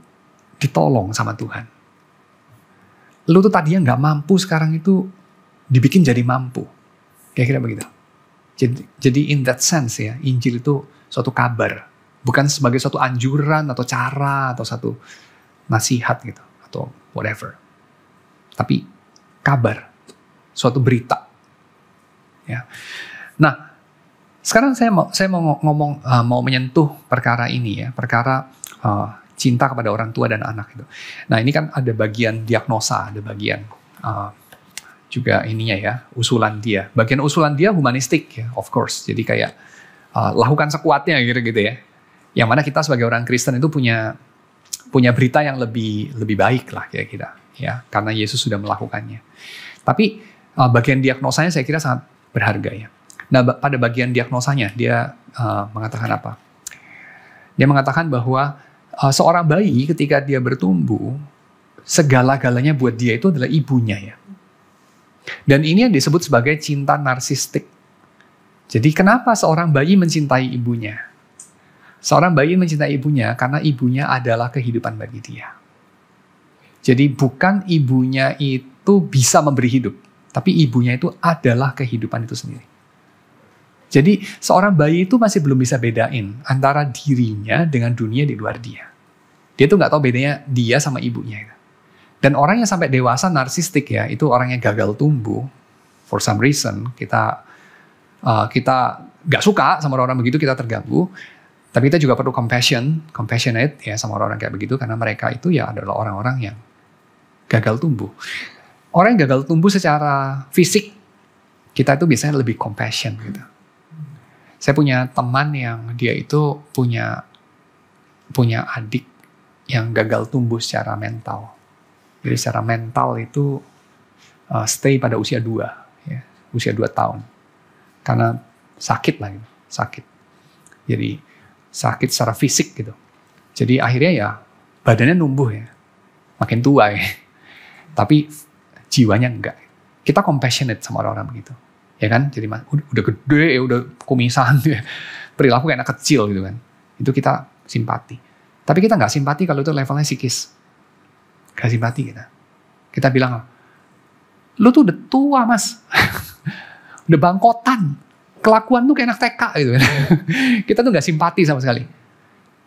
ditolong sama Tuhan. Lu tuh tadinya nggak mampu, sekarang itu dibikin jadi mampu. Kira-kira begitu. Jadi in that sense ya, Injil itu suatu kabar. Bukan sebagai suatu anjuran atau cara atau satu nasihat gitu. Atau whatever. Tapi kabar. Suatu berita. Ya. Nah, sekarang saya mau ngomong, mau menyentuh perkara ini ya, perkara cinta kepada orang tua dan anak itu. Nah ini kan ada bagian diagnosa, ada bagian juga ininya ya, usulan dia. Bagian usulan dia humanistik ya, of course. Jadi kayak lakukan sekuatnya gitu ya. Yang mana kita sebagai orang Kristen itu punya berita yang lebih baik lah kira-kira ya, karena Yesus sudah melakukannya. Tapi bagian diagnosanya saya kira sangat berharga ya. Nah, pada bagian diagnosanya, dia mengatakan apa? Dia mengatakan bahwa seorang bayi ketika dia bertumbuh, segala-galanya buat dia itu adalah ibunya ya. Dan ini yang disebut sebagai cinta narsistik. Jadi kenapa seorang bayi mencintai ibunya? Seorang bayi mencintai ibunya karena ibunya adalah kehidupan bagi dia. Jadi bukan ibunya itu bisa memberi hidup, tapi ibunya itu adalah kehidupan itu sendiri. Jadi seorang bayi itu masih belum bisa bedain antara dirinya dengan dunia di luar dia. Dia tuh nggak tahu bedanya dia sama ibunya. Dan orang yang sampai dewasa narsistik ya, itu orang yang gagal tumbuh. For some reason kita nggak suka sama orang begitu, kita terganggu. Tapi kita juga perlu compassionate ya sama orang-orang kayak begitu, karena mereka itu ya adalah orang-orang yang gagal tumbuh. Orang yang gagal tumbuh secara fisik, kita itu biasanya lebih compassion gitu. Saya punya teman yang dia itu punya adik yang gagal tumbuh secara mental. Jadi secara mental itu stay pada usia 2 ya, usia 2 tahun. Karena sakit lah gitu, sakit. Jadi sakit secara fisik gitu. Jadi akhirnya ya badannya numbuh ya, makin tua ya. Tapi jiwanya enggak. Kita compassionate sama orang-orang begitu. Ya kan? Jadi udah gede ya, udah kumisan ya. Perilaku kayak anak kecil gitu kan. Itu kita simpati. Tapi kita nggak simpati kalau itu levelnya psikis. Gak simpati kita. Kita bilang, lu tuh udah tua mas. Udah bangkotan. Kelakuan tuh kayak anak TK gitu kan. Kita tuh nggak simpati sama sekali.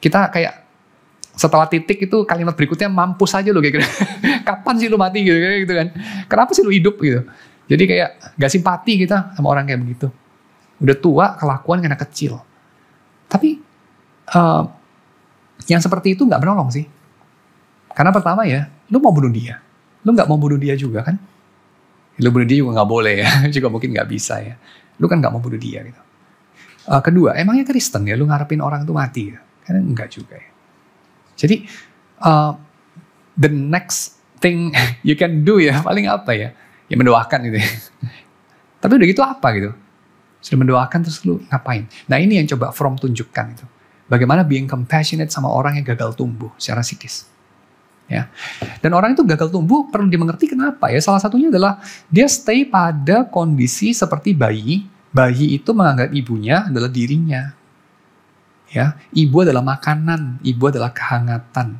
Kita kayak setelah titik itu kalimat berikutnya mampus aja lu kayak gitu. Kapan sih lu mati gitu kan. Kenapa sih lu hidup gitu. Jadi kayak gak simpati kita sama orang kayak begitu. Udah tua, kelakuan kayak anak kecil. Tapi yang seperti itu gak menolong sih. Karena pertama ya, lu mau bunuh dia. Lu gak mau bunuh dia juga kan. Lu bunuh dia juga gak boleh ya. Juga mungkin gak bisa ya. Lu kan gak mau bunuh dia gitu. Kedua, emangnya Kristen ya lu ngarepin orang itu mati ya? Karena enggak juga ya. Jadi the next thing you can do ya paling apa ya? Ya mendoakan gitu ya. Tapi udah gitu apa gitu? Sudah mendoakan terus lu ngapain? Nah ini yang coba Fromm tunjukkan itu. Bagaimana being compassionate sama orang yang gagal tumbuh secara psikis. Ya. Dan orang itu gagal tumbuh perlu dimengerti kenapa ya. Salah satunya adalah dia stay pada kondisi seperti bayi. Bayi itu menganggap ibunya adalah dirinya. Ya, ibu adalah makanan, ibu adalah kehangatan.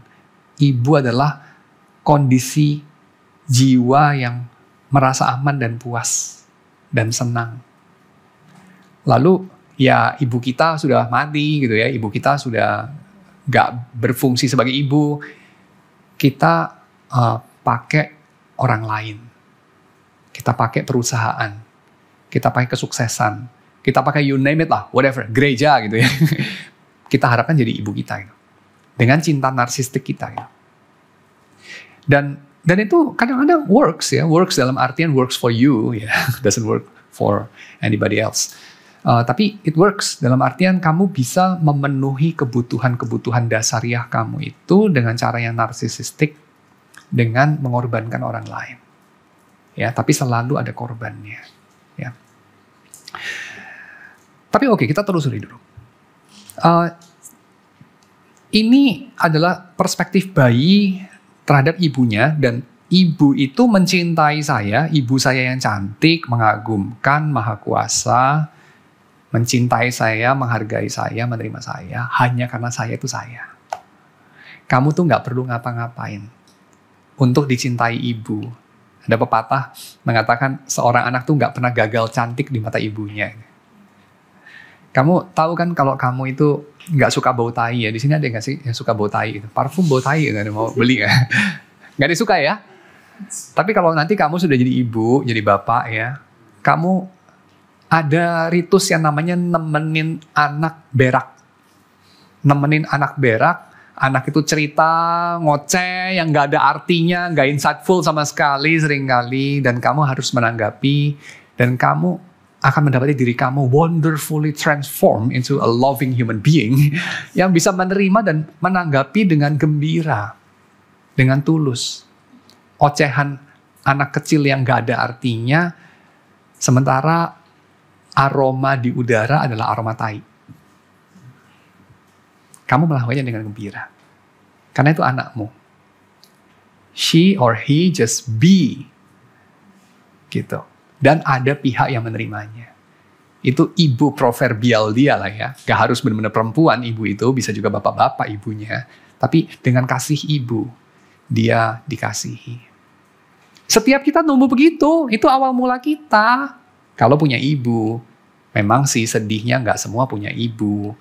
Ibu adalah kondisi jiwa yang merasa aman dan puas dan senang. Lalu ya ibu kita sudah mati gitu ya, ibu kita sudah gak berfungsi sebagai ibu. Kita pakai orang lain. Kita pakai perusahaan. Kita pakai kesuksesan. Kita pakai you name it lah, whatever, gereja gitu ya. Kita harapkan jadi ibu kita gitu. Dengan cinta narsistik kita gitu. Dan itu kadang-kadang works ya, works dalam artian works for you ya, doesn't work for anybody else. Tapi it works dalam artian kamu bisa memenuhi kebutuhan-kebutuhan dasariah kamu itu dengan cara yang narsisistik, dengan mengorbankan orang lain. Ya, tapi selalu ada korbannya. Ya. Tapi oke, kita telusuri dulu. Ini adalah perspektif bayi terhadap ibunya, dan ibu itu mencintai saya, ibu saya yang cantik, mengagumkan, maha kuasa, mencintai saya, menghargai saya, menerima saya, hanya karena saya itu saya. Kamu tuh gak perlu ngapa-ngapain untuk dicintai ibu. Ada pepatah mengatakan seorang anak tuh gak pernah gagal cantik di mata ibunya. Kamu tahu kan kalau kamu itu nggak suka bau tai ya, di sini ada nggak sih yang suka bau tai? Parfum bau tai nggak ada mau beli ya? Nggak disuka ya? Tapi kalau nanti kamu sudah jadi ibu, jadi bapak ya, kamu ada ritus yang namanya nemenin anak berak. Nemenin anak berak, anak itu cerita, ngoceh yang nggak ada artinya, nggak insightful sama sekali seringkali, dan kamu harus menanggapi, dan kamu akan mendapati diri kamu wonderfully transformed into a loving human being yang bisa menerima dan menanggapi dengan gembira, dengan tulus. Ocehan anak kecil yang gak ada artinya, sementara aroma di udara adalah aroma tai. Kamu melakukannya dengan gembira. Karena itu anakmu. She or he just be. Gitu. Dan ada pihak yang menerimanya. Itu ibu proverbial dia lah ya. Gak harus benar-benar perempuan ibu itu, bisa juga bapak-bapak ibunya. Tapi dengan kasih ibu, dia dikasihi. Setiap kita tumbuh begitu, itu awal mula kita. Kalau punya ibu, memang sih sedihnya gak semua punya ibu.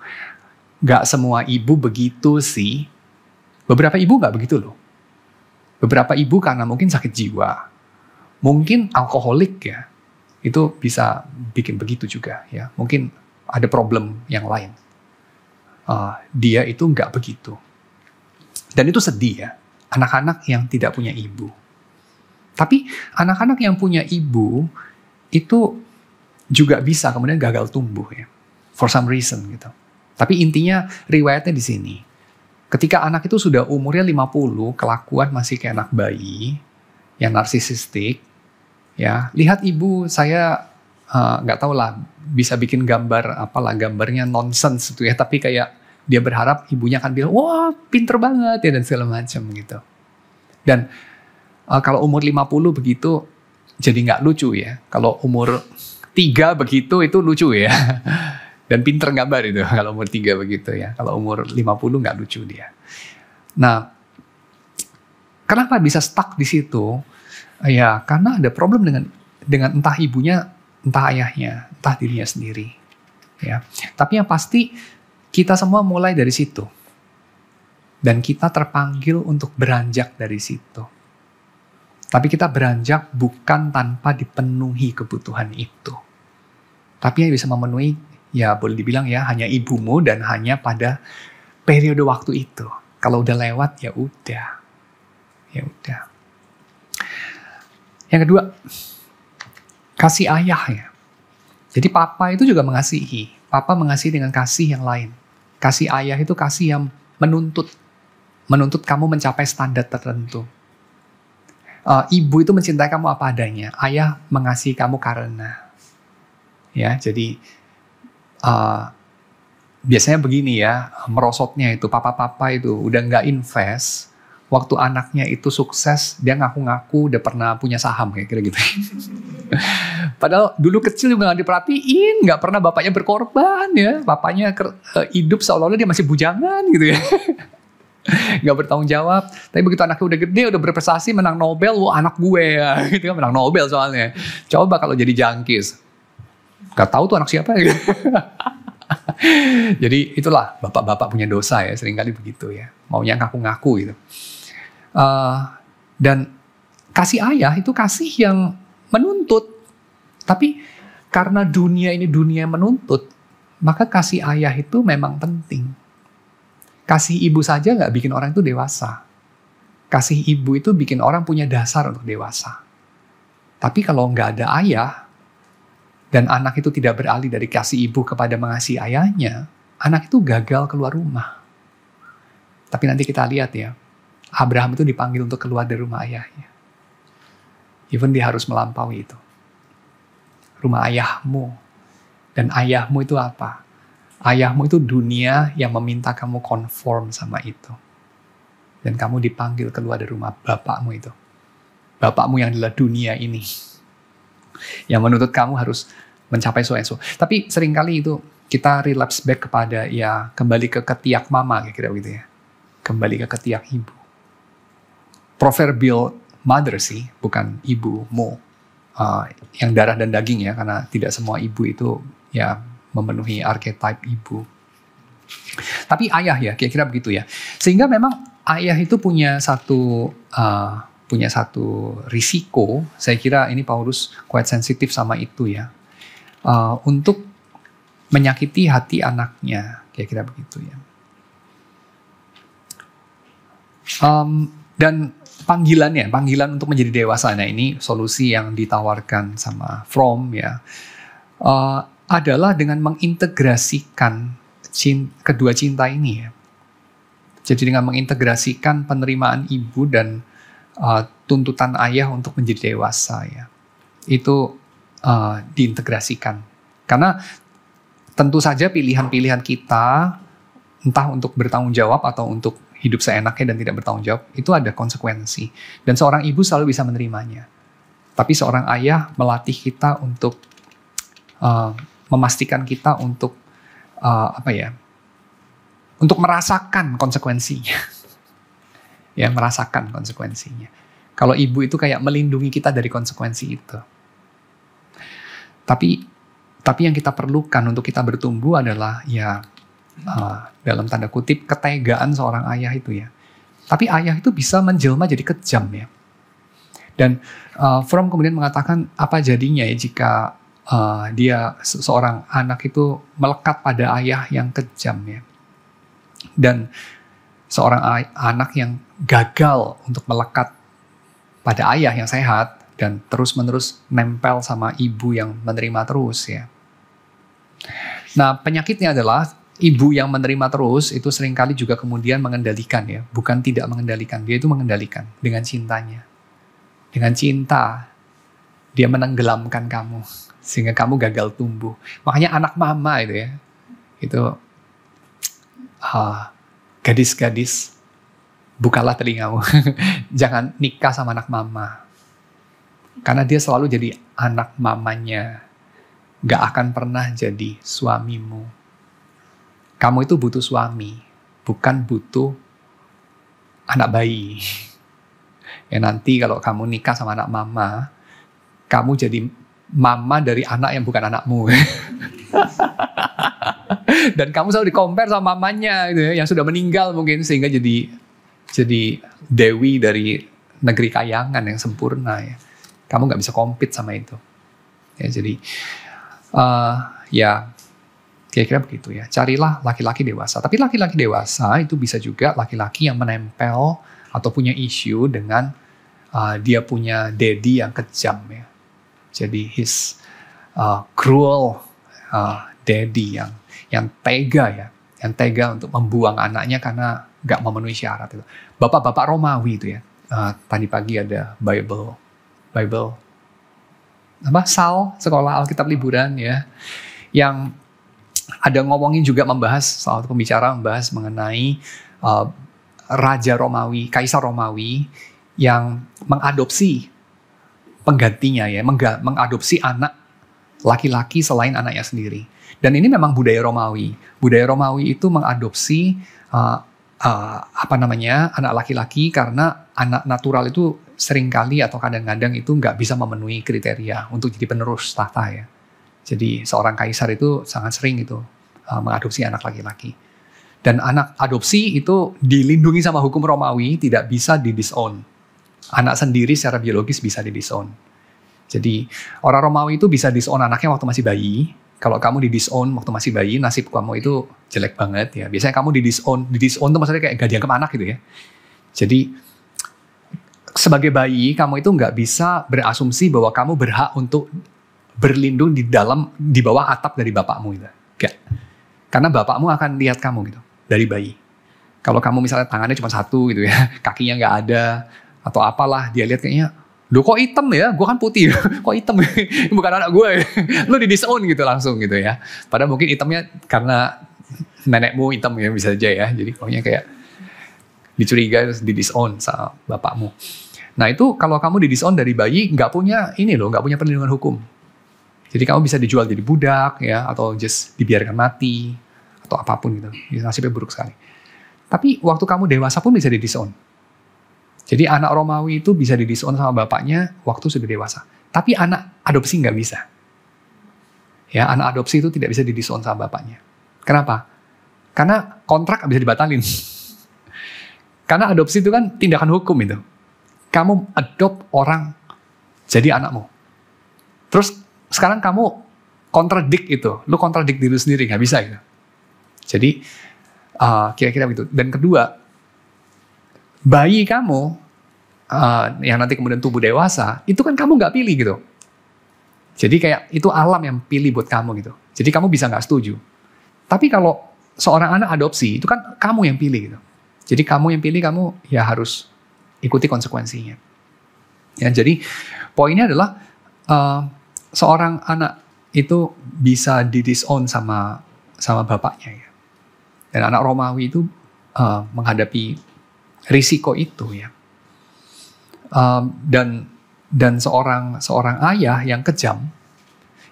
Gak semua ibu begitu sih. Beberapa ibu gak begitu loh. Beberapa ibu karena mungkin sakit jiwa. Mungkin alkoholik ya. Itu bisa bikin begitu juga ya. Mungkin ada problem yang lain. dia itu nggak begitu. Dan itu sedih ya, anak-anak yang tidak punya ibu. Tapi anak-anak yang punya ibu itu juga bisa kemudian gagal tumbuh ya, for some reason gitu. Tapi intinya riwayatnya di sini. Ketika anak itu sudah umurnya 50, kelakuan masih kayak anak bayi, yang narsisistik, ya lihat ibu saya nggak tahu lah bisa bikin gambar apalah gambarnya nonsense itu ya, tapi kayak dia berharap ibunya akan bilang wah pinter banget ya dan segala macam gitu. Dan kalau umur 50 begitu jadi nggak lucu ya. Kalau umur 3 begitu itu lucu ya. Dan pinter gambar itu kalau umur 3 begitu ya. Kalau umur 50 nggak lucu dia. Nah, kenapa bisa stuck di situ? Ya karena ada problem dengan entah ibunya, entah ayahnya, entah dirinya sendiri. Ya. Tapi yang pasti kita semua mulai dari situ. Dan kita terpanggil untuk beranjak dari situ. Tapi kita beranjak bukan tanpa dipenuhi kebutuhan itu. Tapi yang bisa memenuhi, ya boleh dibilang ya, hanya ibumu dan hanya pada periode waktu itu. Kalau udah lewat, ya udah. Ya udah. Yang kedua, kasih ayah ya. Jadi papa itu juga mengasihi. Papa mengasihi dengan kasih yang lain. Kasih ayah itu kasih yang menuntut. Menuntut kamu mencapai standar tertentu. Ibu itu mencintai kamu apa adanya. Ayah mengasihi kamu karena. Ya, jadi biasanya begini ya, merosotnya itu papa-papa itu udah nggak invest. Waktu anaknya itu sukses, dia ngaku-ngaku udah pernah punya saham kayak kira gitu. Padahal dulu kecil juga nggak diperhatiin, nggak pernah bapaknya berkorban ya. Bapaknya hidup seolah-olah dia masih bujangan gitu ya. Nggak bertanggung jawab. Tapi begitu anaknya udah gede, udah berprestasi, menang Nobel, wah anak gue ya. Gitu kan, menang Nobel soalnya. Coba kalau jadi jangkis. Gak tahu tuh anak siapa ya. Jadi itulah bapak-bapak punya dosa ya, seringkali begitu ya. Maunya ngaku-ngaku gitu. Dan kasih ayah itu kasih yang menuntut. Tapi karena dunia ini dunia yang menuntut, maka kasih ayah itu memang penting. Kasih ibu saja nggak bikin orang itu dewasa. Kasih ibu itu bikin orang punya dasar untuk dewasa. Tapi kalau nggak ada ayah, dan anak itu tidak beralih dari kasih ibu kepada mengasihi ayahnya, anak itu gagal keluar rumah. Tapi nanti kita lihat ya, Abraham itu dipanggil untuk keluar dari rumah ayahnya. Even dia harus melampaui itu. Rumah ayahmu. Dan ayahmu itu apa? Ayahmu itu dunia yang meminta kamu konform sama itu. Dan kamu dipanggil keluar dari rumah bapakmu itu. Bapakmu yang adalah dunia ini. Yang menuntut kamu harus mencapai so-and-so. Tapi seringkali itu kita relapse back kepada ya kembali ke ketiak mama kira-kira gitu ya. Kembali ke ketiak ibu. Proverbial mother sih, bukan ibumu. Yang darah dan daging ya, karena tidak semua ibu itu ya memenuhi archetype ibu. Tapi ayah ya, kira-kira begitu ya. Sehingga memang ayah itu punya satu risiko. Saya kira ini Paulus quite sensitif sama itu ya. Untuk menyakiti hati anaknya, kira-kira begitu ya. Dan panggilan untuk menjadi dewasa. Nah ini solusi yang ditawarkan sama Fromm ya. Adalah dengan mengintegrasikan kedua cinta ini ya. Jadi dengan mengintegrasikan penerimaan ibu dan tuntutan ayah untuk menjadi dewasa ya. Itu diintegrasikan. Karena tentu saja pilihan-pilihan kita entah untuk bertanggung jawab atau untuk hidup seenaknya dan tidak bertanggung jawab itu ada konsekuensi. Dan seorang ibu selalu bisa menerimanya. Tapi seorang ayah melatih kita untuk memastikan kita untuk untuk merasakan konsekuensinya. Ya, merasakan konsekuensinya. Kalau ibu itu kayak melindungi kita dari konsekuensi itu. Tapi yang kita perlukan untuk kita bertumbuh adalah ya dalam tanda kutip ketegaan seorang ayah itu ya. Tapi ayah itu bisa menjelma jadi kejam ya. Dan Fromm kemudian mengatakan apa jadinya ya jika dia seorang anak itu melekat pada ayah yang kejam ya. Dan seorang anak yang gagal untuk melekat pada ayah yang sehat dan terus-menerus nempel sama ibu yang menerima terus ya. Nah, penyakitnya adalah ibu yang menerima terus itu seringkali juga kemudian mengendalikan ya, bukan tidak mengendalikan, dia itu mengendalikan dengan cintanya. Dengan cinta dia menenggelamkan kamu sehingga kamu gagal tumbuh. Makanya anak mama itu ya, itu gadis-gadis, bukalah telingamu. Jangan nikah sama anak mama. Karena dia selalu jadi anak mamanya. Gak akan pernah jadi suamimu. Kamu itu butuh suami, bukan butuh anak bayi. Ya nanti kalau kamu nikah sama anak mama, kamu jadi mama dari anak yang bukan anakmu. Dan kamu selalu di-compare sama mamanya gitu ya, yang sudah meninggal mungkin, sehingga jadi dewi dari negeri kayangan yang sempurna ya. Kamu nggak bisa compete sama itu. Ya jadi ya kira-kira begitu ya. Carilah laki-laki dewasa. Tapi laki-laki dewasa itu bisa juga laki-laki yang menempel atau punya isu dengan dia punya daddy yang kejam ya. Jadi his cruel daddy yang tega ya, yang tega untuk membuang anaknya karena nggak memenuhi syarat itu. Bapak-bapak Romawi itu ya. Tadi pagi ada Bible apa Sal sekolah Alkitab liburan ya, yang ada ngomongin juga membahas salah satu pembicara membahas mengenai Raja Romawi, Kaisar Romawi yang mengadopsi penggantinya ya, mengadopsi anak laki-laki selain anaknya sendiri. Dan ini memang budaya Romawi. Budaya Romawi itu mengadopsi anak laki-laki karena anak natural itu seringkali atau kadang-kadang itu nggak bisa memenuhi kriteria untuk jadi penerus tahta ya. Jadi seorang kaisar itu sangat sering itu mengadopsi anak laki-laki. Dan anak adopsi itu dilindungi sama hukum Romawi, tidak bisa di-disown. Anak sendiri secara biologis bisa di-disown. Jadi orang Romawi itu bisa disown anaknya waktu masih bayi. Kalau kamu di-disown waktu masih bayi, nasib kamu itu jelek banget ya. Biasanya kamu di-disown itu maksudnya kayak gak dianggap anak gitu ya. Jadi sebagai bayi, kamu itu nggak bisa berasumsi bahwa kamu berhak untuk berlindung di bawah atap dari bapakmu gitu. Gak. Karena bapakmu akan lihat kamu gitu dari bayi. Kalau kamu misalnya tangannya cuma satu gitu ya, kakinya nggak ada atau apalah, dia lihat kayaknya, "Loh kok hitam ya? Gue kan putih, kok hitam? Bukan anak gue." Lo di-disown gitu langsung gitu ya. Padahal mungkin hitamnya karena nenekmu hitam ya, bisa aja ya. Jadi pokoknya kayak dicuriga terus di-disown sama bapakmu. Nah itu kalau kamu di-disown dari bayi, nggak punya perlindungan hukum. Jadi kamu bisa dijual jadi budak ya, atau just dibiarkan mati atau apapun gitu. Nasibnya buruk sekali. Tapi waktu kamu dewasa pun bisa di-disown. Jadi anak Romawi itu bisa di-disown sama bapaknya waktu sudah dewasa. Tapi anak adopsi nggak bisa. Ya, anak adopsi itu tidak bisa di-disown sama bapaknya. Kenapa? Karena kontrak nggak bisa dibatalin. Karena adopsi itu kan tindakan hukum itu. Kamu adopt orang jadi anakmu. Terus sekarang kamu kontradik itu. Lu kontradik diri sendiri, nggak bisa gitu. Jadi kira-kira begitu. Dan kedua, bayi kamu yang nanti kemudian tumbuh dewasa, itu kan kamu nggak pilih gitu. Jadi kayak itu alam yang pilih buat kamu gitu. Jadi kamu bisa nggak setuju. Tapi kalau seorang anak adopsi, itu kan kamu yang pilih gitu. Jadi kamu yang pilih, kamu ya harus ikuti konsekuensinya. Ya, jadi poinnya adalah seorang anak itu bisa di-disown sama bapaknya ya. Dan anak Romawi itu menghadapi risiko itu ya. Dan seorang ayah yang kejam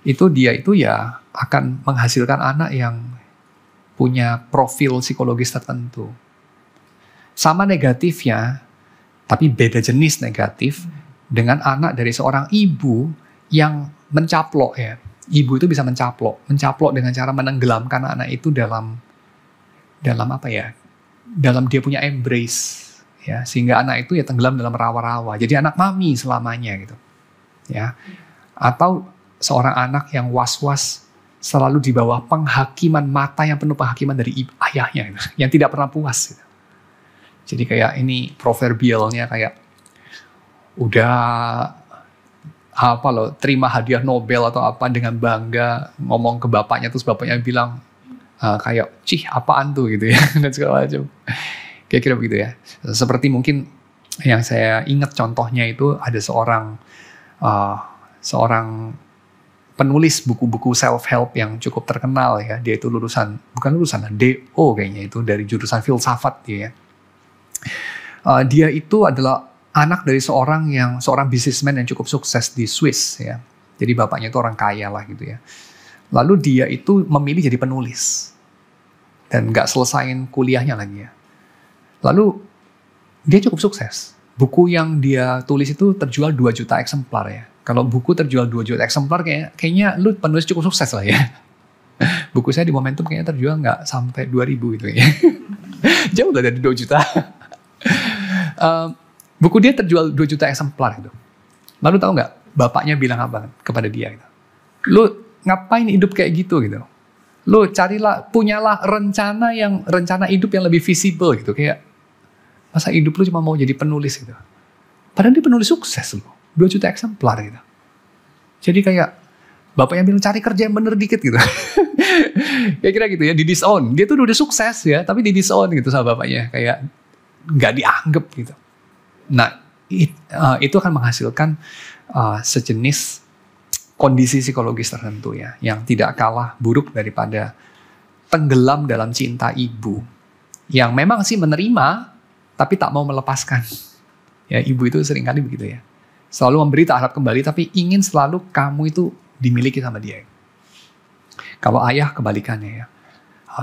itu dia itu ya akan menghasilkan anak yang punya profil psikologis tertentu. Sama negatifnya, tapi beda jenis negatif dengan anak dari seorang ibu yang mencaplok ya. Ibu itu bisa mencaplok dengan cara menenggelamkan anak itu dalam apa ya? Dalam dia punya embrace ya, sehingga anak itu ya tenggelam dalam rawa-rawa. Jadi anak mami selamanya gitu. Ya. Atau seorang anak yang was-was selalu di bawah penghakiman mata yang penuh penghakiman dari ayahnya gitu, yang tidak pernah puas gitu. Jadi kayak ini proverbialnya kayak udah apa loh, terima hadiah Nobel atau apa dengan bangga ngomong ke bapaknya, terus bapaknya bilang kayak cih apaan tuh gitu ya dan segala macam. Kira-kira begitu ya. Seperti mungkin yang saya ingat contohnya itu ada seorang penulis buku-buku self-help yang cukup terkenal ya. Dia itu bukan lulusan DO kayaknya, itu dari jurusan filsafat dia ya. Dia itu adalah anak dari seorang businessman yang cukup sukses di Swiss ya. Jadi bapaknya itu orang kaya lah gitu ya. Lalu dia itu memilih jadi penulis dan nggak selesain kuliahnya lagi ya. Lalu dia cukup sukses. Buku yang dia tulis itu terjual 2 juta eksemplar ya. Kalau buku terjual 2 juta eksemplar kayaknya lu penulis cukup sukses lah ya. Buku saya di Momentum kayaknya terjual nggak sampai 2.000 gitu ya. Jauh lah dari 2 juta. Buku dia terjual 2 juta eksemplar gitu. Lalu tahu nggak bapaknya bilang apa kepada dia gitu? Lu ngapain hidup kayak gitu gitu? Lu punyalah rencana hidup yang lebih visible gitu. Kayak masa hidup lu cuma mau jadi penulis gitu. Padahal dia penulis sukses loh. 2 juta eksemplar gitu. Jadi kayak bapaknya bilang cari kerja yang bener dikit gitu. Kira-kira gitu ya, di disown. Dia tuh udah sukses ya, tapi di disown gitu sama bapaknya. Kayak nggak dianggap gitu. Nah, itu akan menghasilkan sejenis kondisi psikologis tertentu ya, yang tidak kalah buruk daripada tenggelam dalam cinta ibu. Yang memang sih menerima, tapi tak mau melepaskan. Ya, ibu itu seringkali begitu ya. Selalu memberi tak harap kembali, tapi ingin selalu kamu itu dimiliki sama dia. Kalau ayah kebalikannya ya.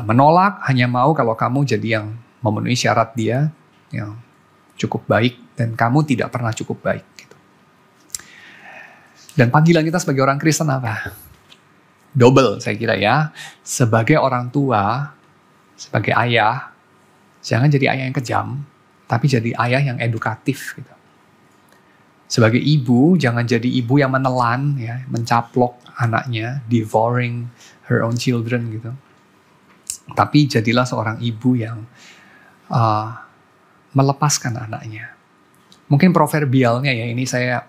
Menolak, hanya mau kalau kamu jadi yang memenuhi syarat dia, yang cukup baik, dan kamu tidak pernah cukup baik. Gitu. Dan panggilan kita sebagai orang Kristen apa? Double saya kira ya. Sebagai orang tua, sebagai ayah, jangan jadi ayah yang kejam, tapi jadi ayah yang edukatif gitu. Sebagai ibu, jangan jadi ibu yang menelan, ya, mencaplok anaknya, devouring her own children gitu. Tapi jadilah seorang ibu yang melepaskan anaknya. Mungkin proverbialnya ya, ini saya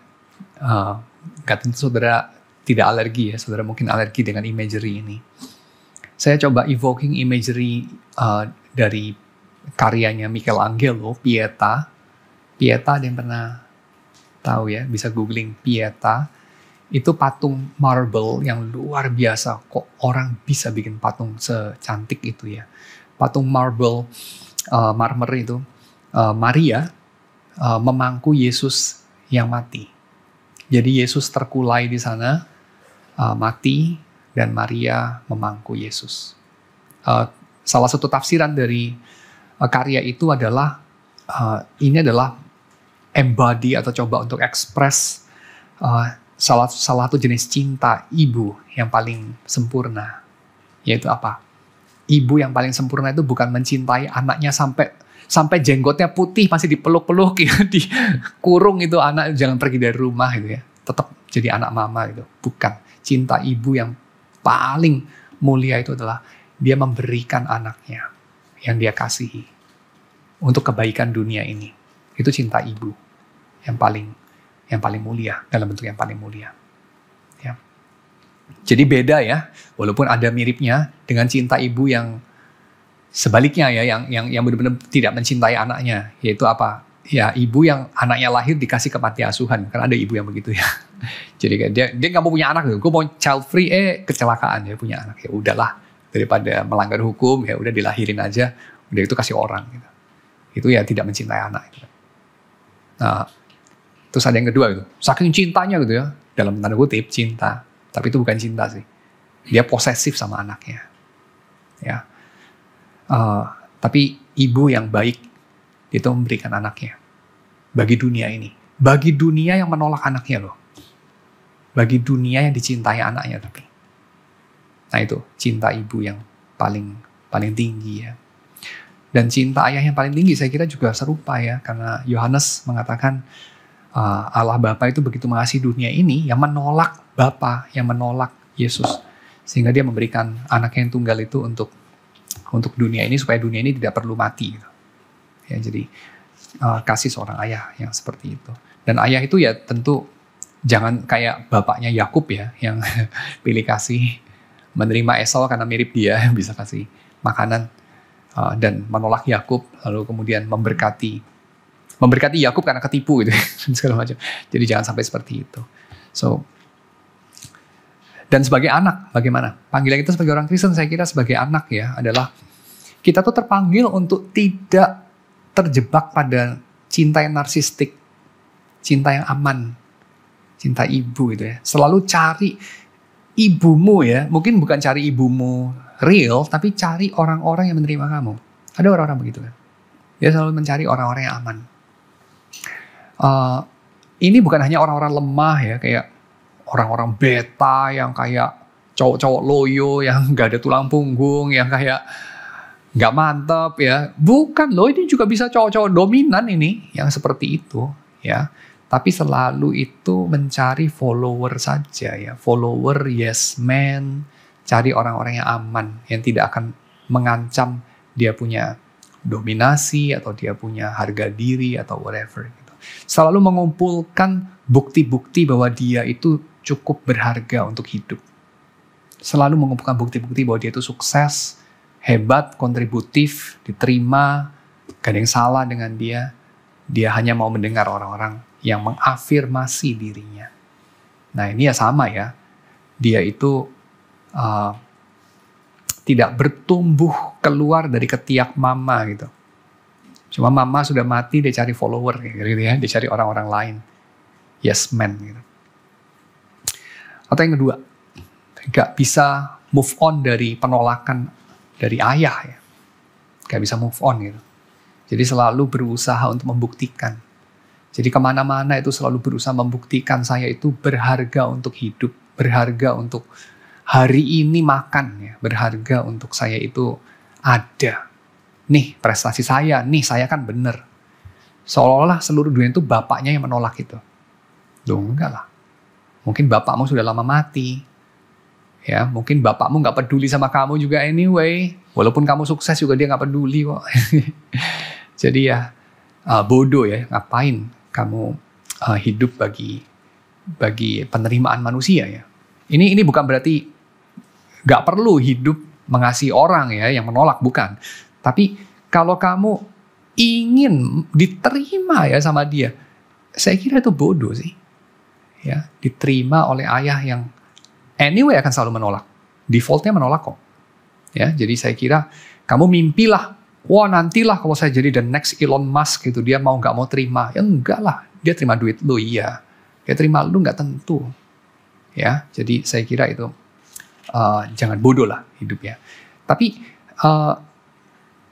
nggak tentu saudara tidak alergi ya, saudara mungkin alergi dengan imagery ini. Saya coba evoking imagery dari karyanya Michelangelo, Pieta. Pieta ada yang pernah tahu ya, bisa googling Pieta. Itu patung marble yang luar biasa. Kok orang bisa bikin patung secantik itu ya. Patung marble, marmer itu. Maria memangku Yesus yang mati. Jadi Yesus terkulai di sana, mati, dan Maria memangku Yesus. Salah satu tafsiran dari karya itu adalah, ini adalah embody atau coba untuk ekspres salah satu jenis cinta ibu yang paling sempurna. Yaitu apa? Ibu yang paling sempurna itu bukan mencintai anaknya sampai jenggotnya putih masih dipeluk-peluk ya, dikurung itu anak, jangan pergi dari rumah gitu ya. Tetap jadi anak mama gitu. Bukan. Cinta ibu yang paling mulia itu adalah dia memberikan anaknya yang dia kasihi untuk kebaikan dunia ini. Itu cinta ibu yang paling mulia, dalam bentuk yang paling mulia. Ya. Jadi beda ya, walaupun ada miripnya dengan cinta ibu yang sebaliknya ya, yang benar-benar tidak mencintai anaknya, yaitu apa? Ya, ibu yang anaknya lahir dikasih ke panti asuhan, kan ada ibu yang begitu ya. Jadi dia nggak mau punya anak, gue mau child free, kecelakaan ya punya anak, ya udahlah, daripada melanggar hukum ya udah dilahirin aja, udah itu kasih orang gitu. Itu ya tidak mencintai anak gitu. Nah, terus ada yang kedua gitu, saking cintanya gitu ya, dalam tanda kutip cinta, tapi itu bukan cinta sih, dia posesif sama anaknya, ya. Tapi ibu yang baik itu memberikan anaknya bagi dunia ini, bagi dunia yang menolak anaknya loh, bagi dunia yang dicintai anaknya tapi. Nah itu cinta ibu yang paling tinggi ya. Dan cinta ayah yang paling tinggi saya kira juga serupa ya, karena Yohanes mengatakan Allah Bapa itu begitu mengasihi dunia ini yang menolak Bapa, yang menolak Yesus. Sehingga dia memberikan anaknya yang tunggal itu untuk dunia ini, supaya dunia ini tidak perlu mati gitu. Ya, jadi kasih seorang ayah yang seperti itu. Dan ayah itu ya tentu jangan kayak bapaknya Yakub ya, yang pilih kasih, menerima Esau karena mirip dia, bisa kasih makanan, dan menolak Yakub, lalu kemudian memberkati Yakub karena ketipu gitu, segala macam. Jadi jangan sampai seperti itu. So, dan sebagai anak, bagaimana? Panggilan kita sebagai orang Kristen, saya kira sebagai anak ya, adalah kita tuh terpanggil untuk tidak terjebak pada cinta yang narsistik, cinta yang aman, cinta ibu gitu ya. Selalu cari ibumu ya, mungkin bukan cari ibumu real, tapi cari orang-orang yang menerima kamu. Ada orang-orang begitu kan. Dia selalu mencari orang-orang yang aman. Ini bukan hanya orang-orang lemah ya, kayak orang-orang beta yang kayak cowok-cowok loyo yang gak ada tulang punggung, yang kayak gak mantap ya. Bukan loh, ini juga bisa cowok-cowok dominan ini yang seperti itu ya. Tapi selalu itu mencari follower saja ya, follower, yes man, cari orang-orang yang aman, yang tidak akan mengancam dia punya dominasi atau dia punya harga diri atau whatever gitu. Selalu mengumpulkan bukti-bukti bahwa dia itu cukup berharga untuk hidup. Selalu mengumpulkan bukti-bukti bahwa dia itu sukses, hebat, kontributif, diterima, gak ada yang salah dengan dia. Dia hanya mau mendengar orang-orang yang mengafirmasi dirinya. Nah ini ya sama ya, dia itu tidak bertumbuh keluar dari ketiak mama gitu. Cuma mama sudah mati, dia cari follower gitu ya, dia cari orang-orang lain, yes man gitu. Atau yang kedua, gak bisa move on dari penolakan dari ayah ya, gak bisa move on gitu. Jadi selalu berusaha untuk membuktikan. Jadi kemana-mana itu selalu berusaha membuktikan saya itu berharga untuk hidup, berharga untuk hari ini makan ya, berharga untuk saya itu ada. Nih prestasi saya, nih saya kan bener. Seolah-olah seluruh dunia itu bapaknya yang menolak itu. Loh enggak lah. Mungkin bapakmu sudah lama mati. Ya, mungkin bapakmu gak peduli sama kamu juga anyway. Walaupun kamu sukses juga dia gak peduli kok. Jadi ya bodoh ya, ngapain kamu hidup bagi penerimaan manusia ya. Ini bukan berarti gak perlu hidup mengasihi orang ya yang menolak, bukan. Tapi kalau kamu ingin diterima ya sama dia, saya kira itu bodoh sih. Ya, diterima oleh ayah yang anyway akan selalu menolak. Defaultnya menolak kok. Ya, jadi saya kira kamu mimpilah, wah nantilah kalau saya jadi the next Elon Musk gitu, dia mau nggak mau terima. Ya enggak lah, dia terima duit lu iya. Dia terima lu nggak tentu. Ya, jadi saya kira itu jangan bodoh lah hidupnya. Tapi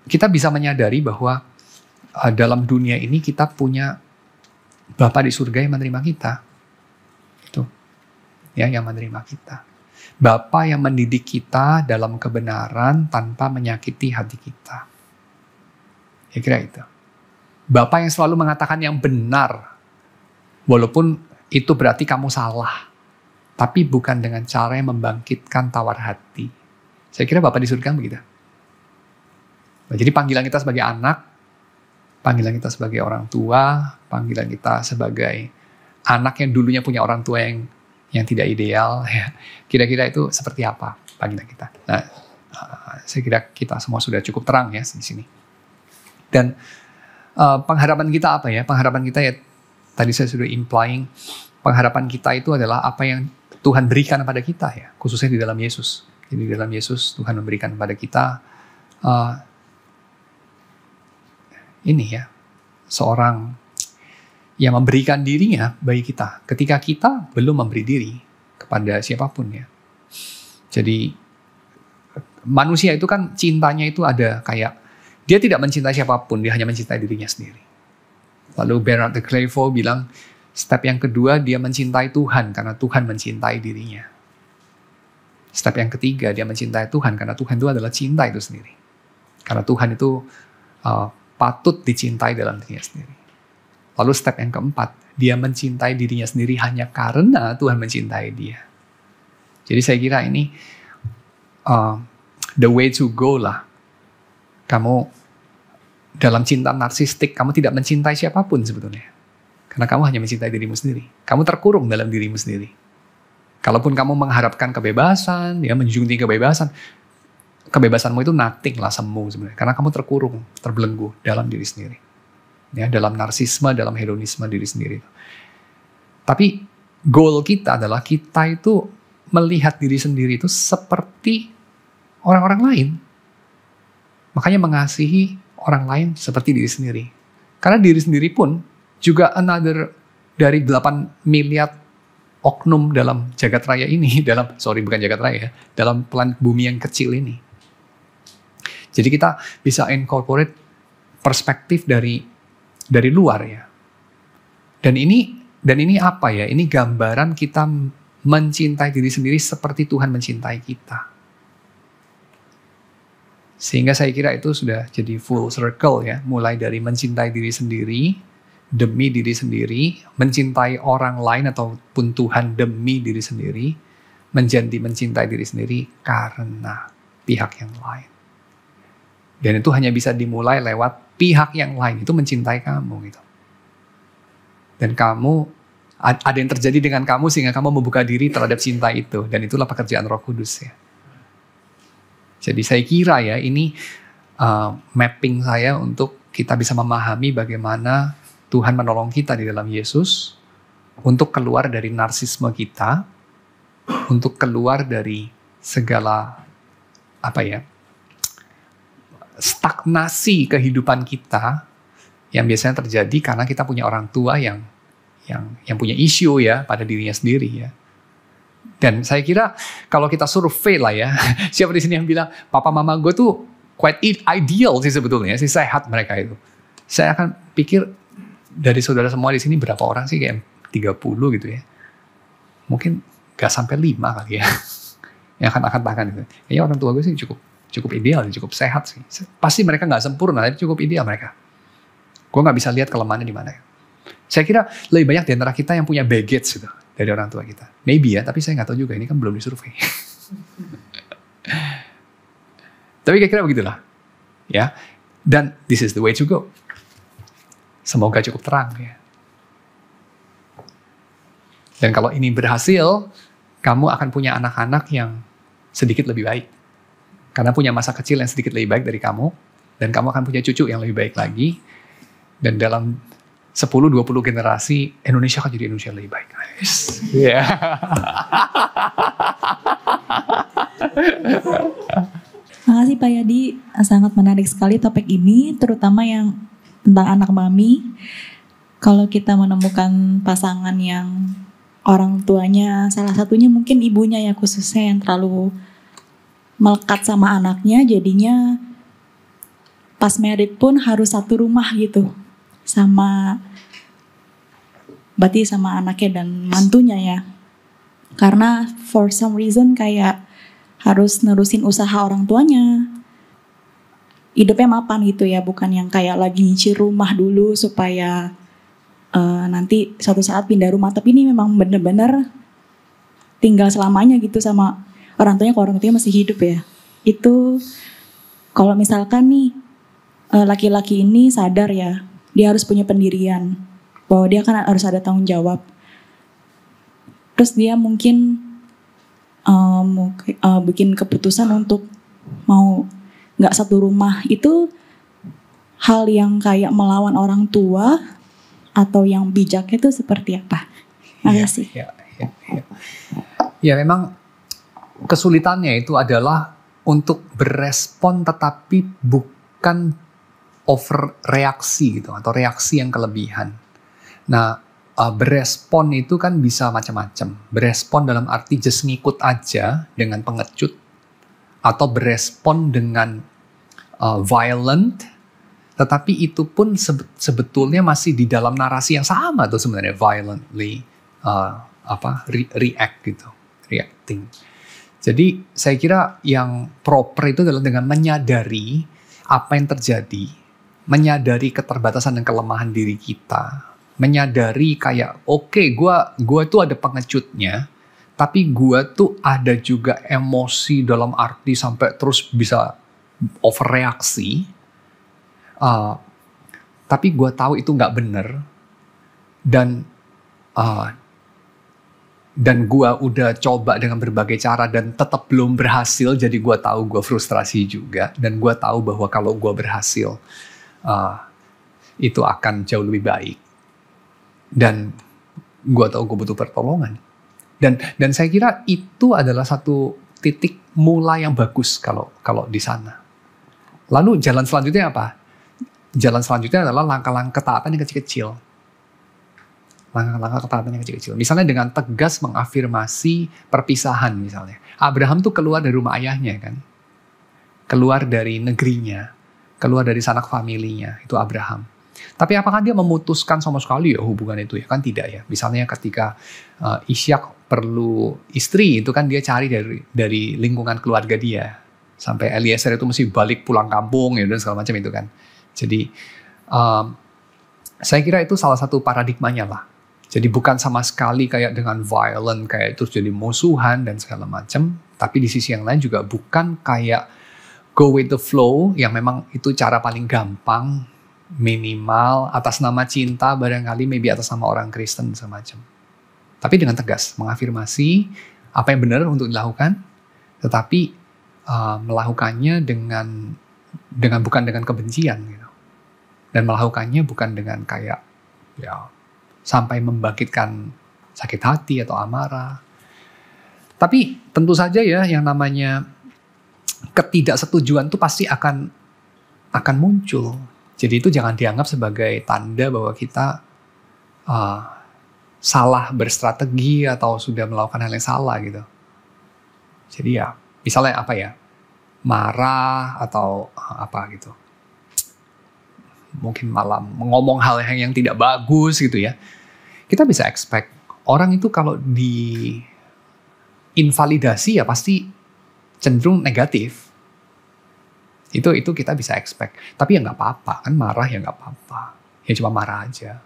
kita bisa menyadari bahwa dalam dunia ini kita punya Bapa di surga yang menerima kita. Itu ya, yang menerima kita. Bapa yang mendidik kita dalam kebenaran tanpa menyakiti hati kita. Ya kira itu. Bapa yang selalu mengatakan yang benar, walaupun itu berarti kamu salah, tapi bukan dengan cara yang membangkitkan tawar hati. Saya kira Bapa di surga begitu. Nah, jadi panggilan kita sebagai anak, panggilan kita sebagai orang tua, panggilan kita sebagai anak yang dulunya punya orang tua yang tidak ideal, ya. Kira-kira itu seperti apa panggilan kita? Nah, saya kira kita semua sudah cukup terang ya di sini. Dan pengharapan kita apa ya? Pengharapan kita ya, tadi saya sudah implying, pengharapan kita itu adalah apa yang Tuhan berikan kepada kita ya, khususnya di dalam Yesus. Jadi di dalam Yesus Tuhan memberikan kepada kita ini ya, seorang yang memberikan dirinya bagi kita ketika kita belum memberi diri kepada siapapun ya. Jadi manusia itu kan cintanya itu ada kayak, dia tidak mencintai siapapun, dia hanya mencintai dirinya sendiri. Lalu Bernard de Clairvaux bilang, step yang kedua dia mencintai Tuhan karena Tuhan mencintai dirinya. Step yang ketiga dia mencintai Tuhan karena Tuhan itu adalah cinta itu sendiri. Karena Tuhan itu patut dicintai dalam dirinya sendiri. Lalu step yang keempat, dia mencintai dirinya sendiri hanya karena Tuhan mencintai dia. Jadi saya kira ini the way to go lah. Kamu dalam cinta narsistik, kamu tidak mencintai siapapun sebetulnya. Karena kamu hanya mencintai dirimu sendiri. Kamu terkurung dalam dirimu sendiri. Kalaupun kamu mengharapkan kebebasan, ya menjunjung tinggi kebebasan, kebebasanmu itu nothing lah, semu sebenarnya. Karena kamu terkurung, terbelenggu dalam diri sendiri. Ya, dalam narsisme, dalam hedonisme diri sendiri. Tapi goal kita adalah kita itu melihat diri sendiri itu seperti orang-orang lain. Makanya mengasihi orang lain seperti diri sendiri. Karena diri sendiri pun juga another dari 8 miliar oknum dalam jagat raya ini, bukan jagat raya, dalam planet bumi yang kecil ini. Jadi kita bisa incorporate perspektif dari luar ya. Dan ini apa ya? Ini gambaran kita mencintai diri sendiri seperti Tuhan mencintai kita. Sehingga saya kira itu sudah jadi full circle ya. Mulai dari mencintai diri sendiri, demi diri sendiri, mencintai orang lain ataupun Tuhan demi diri sendiri, menjadi mencintai diri sendiri karena pihak yang lain. Dan itu hanya bisa dimulai lewat pihak yang lain itu mencintai kamu gitu. Dan kamu, ada yang terjadi dengan kamu sehingga kamu membuka diri terhadap cinta itu. Dan itulah pekerjaan Roh Kudus ya. Jadi saya kira ya ini mapping saya untuk kita bisa memahami bagaimana Tuhan menolong kita di dalam Yesus untuk keluar dari narsisme kita, untuk keluar dari segala stagnasi kehidupan kita yang biasanya terjadi karena kita punya orang tua yang punya isu ya pada dirinya sendiri ya. Dan saya kira kalau kita survei lah ya, siapa di sini yang bilang papa mama gue tuh quite ideal sih sebetulnya, sih sehat mereka itu. Saya akan pikir dari saudara semua di sini berapa orang sih, kayak 30 gitu ya. Mungkin gak sampai 5 kali ya. Yang akan tahan gitu. Kayaknya orang tua gue sih cukup ideal, cukup sehat sih. Pasti mereka gak sempurna, tapi cukup ideal mereka. Gue gak bisa lihat kelemahannya di mana. Saya kira lebih banyak di antara kita yang punya baggage gitu dari orang tua kita. Maybe ya, tapi saya nggak tahu juga. Ini kan belum disurvei. Tapi kira-kira begitulah, ya. Dan this is the way to go. Semoga cukup terang ya. Dan kalau ini berhasil, kamu akan punya anak-anak yang sedikit lebih baik. Karena punya masa kecil yang sedikit lebih baik dari kamu, dan kamu akan punya cucu yang lebih baik lagi. Dan dalam 10-20 generasi, Indonesia akan jadi Indonesia yang lebih baik. Yeah. Makasih Pak Yadi, sangat menarik sekali topik ini, terutama yang tentang anak mami. Kalau kita menemukan pasangan yang orang tuanya, salah satunya mungkin ibunya ya khususnya yang terlalu melekat sama anaknya, jadinya pas married pun harus satu rumah gitu. Berarti sama anaknya dan mantunya ya. Karena for some reason kayak harus nerusin usaha orang tuanya. Hidupnya mapan gitu ya, bukan yang kayak lagi nyicil rumah dulu supaya nanti suatu saat pindah rumah. Tapi ini memang bener-bener tinggal selamanya gitu sama orang tuanya, kalau orang tuanya masih hidup ya. Itu kalau misalkan nih laki-laki ini sadar ya, dia harus punya pendirian, bahwa dia kan harus ada tanggung jawab. Terus dia mungkin bikin keputusan untuk mau nggak satu rumah. Itu hal yang kayak melawan orang tua atau yang bijak itu seperti apa? Makasih. Ya memang kesulitannya itu adalah untuk berespon tetapi bukan overreaksi gitu, atau reaksi yang kelebihan. Nah, berespon itu kan bisa macam-macam. Berespon dalam arti just ngikut aja dengan pengecut, atau berespon dengan violent, tetapi itu pun sebetulnya masih di dalam narasi yang sama tuh sebenarnya, violently react gitu, reacting. Jadi saya kira yang proper itu adalah dengan menyadari apa yang terjadi, menyadari keterbatasan dan kelemahan diri kita, menyadari kayak oke, gue tuh ada pengecutnya, Tapi gue tuh ada juga emosi dalam arti sampai terus bisa overreaksi. Tapi gue tahu itu nggak bener. Dan gue udah coba dengan berbagai cara dan tetap belum berhasil. Jadi gue tahu gue frustrasi juga. Dan gue tahu bahwa kalau gue berhasil, itu akan jauh lebih baik. Dan gue tahu gue butuh pertolongan. Dan saya kira itu adalah satu titik mulai yang bagus kalau di sana. Lalu jalan selanjutnya apa? Jalan selanjutnya adalah langkah-langkah ketaatan yang kecil-kecil. Langkah-langkah ketaatan yang kecil-kecil. Misalnya dengan tegas mengafirmasi perpisahan misalnya. Abraham tuh keluar dari rumah ayahnya kan. Keluar dari negerinya. Keluar dari sanak familinya. Itu Abraham. Tapi apakah dia memutuskan sama sekali ya hubungan itu ya? Kan tidak ya. Misalnya ketika Ishak perlu istri itu kan dia cari dari lingkungan keluarga dia. Sampai Eliezer itu mesti balik pulang kampung ya dan segala macam itu kan. Jadi saya kira itu salah satu paradigmanya lah. Jadi bukan sama sekali kayak dengan violent kayak terus jadi musuhan dan segala macam. Tapi di sisi yang lain juga bukan kayak go with the flow yang memang itu cara paling gampang, minimal atas nama cinta barangkali maybe atas nama orang Kristen semacam. Tapi dengan tegas mengafirmasi apa yang benar untuk dilakukan, tetapi melakukannya dengan bukan dengan kebencian gitu. Dan melakukannya bukan dengan kayak ya sampai membangkitkan sakit hati atau amarah. Tapi tentu saja ya yang namanya ketidaksetujuan itu pasti akan muncul. Jadi itu jangan dianggap sebagai tanda bahwa kita salah berstrategi atau sudah melakukan hal yang salah gitu. Jadi ya misalnya apa ya, marah atau apa gitu. Mungkin malah ngomong hal yang tidak bagus gitu ya. Kita bisa expect orang itu kalau diinvalidasi ya pasti cenderung negatif. Itu kita bisa expect. Tapi ya nggak apa-apa kan, marah ya nggak apa-apa. Ya cuma marah aja.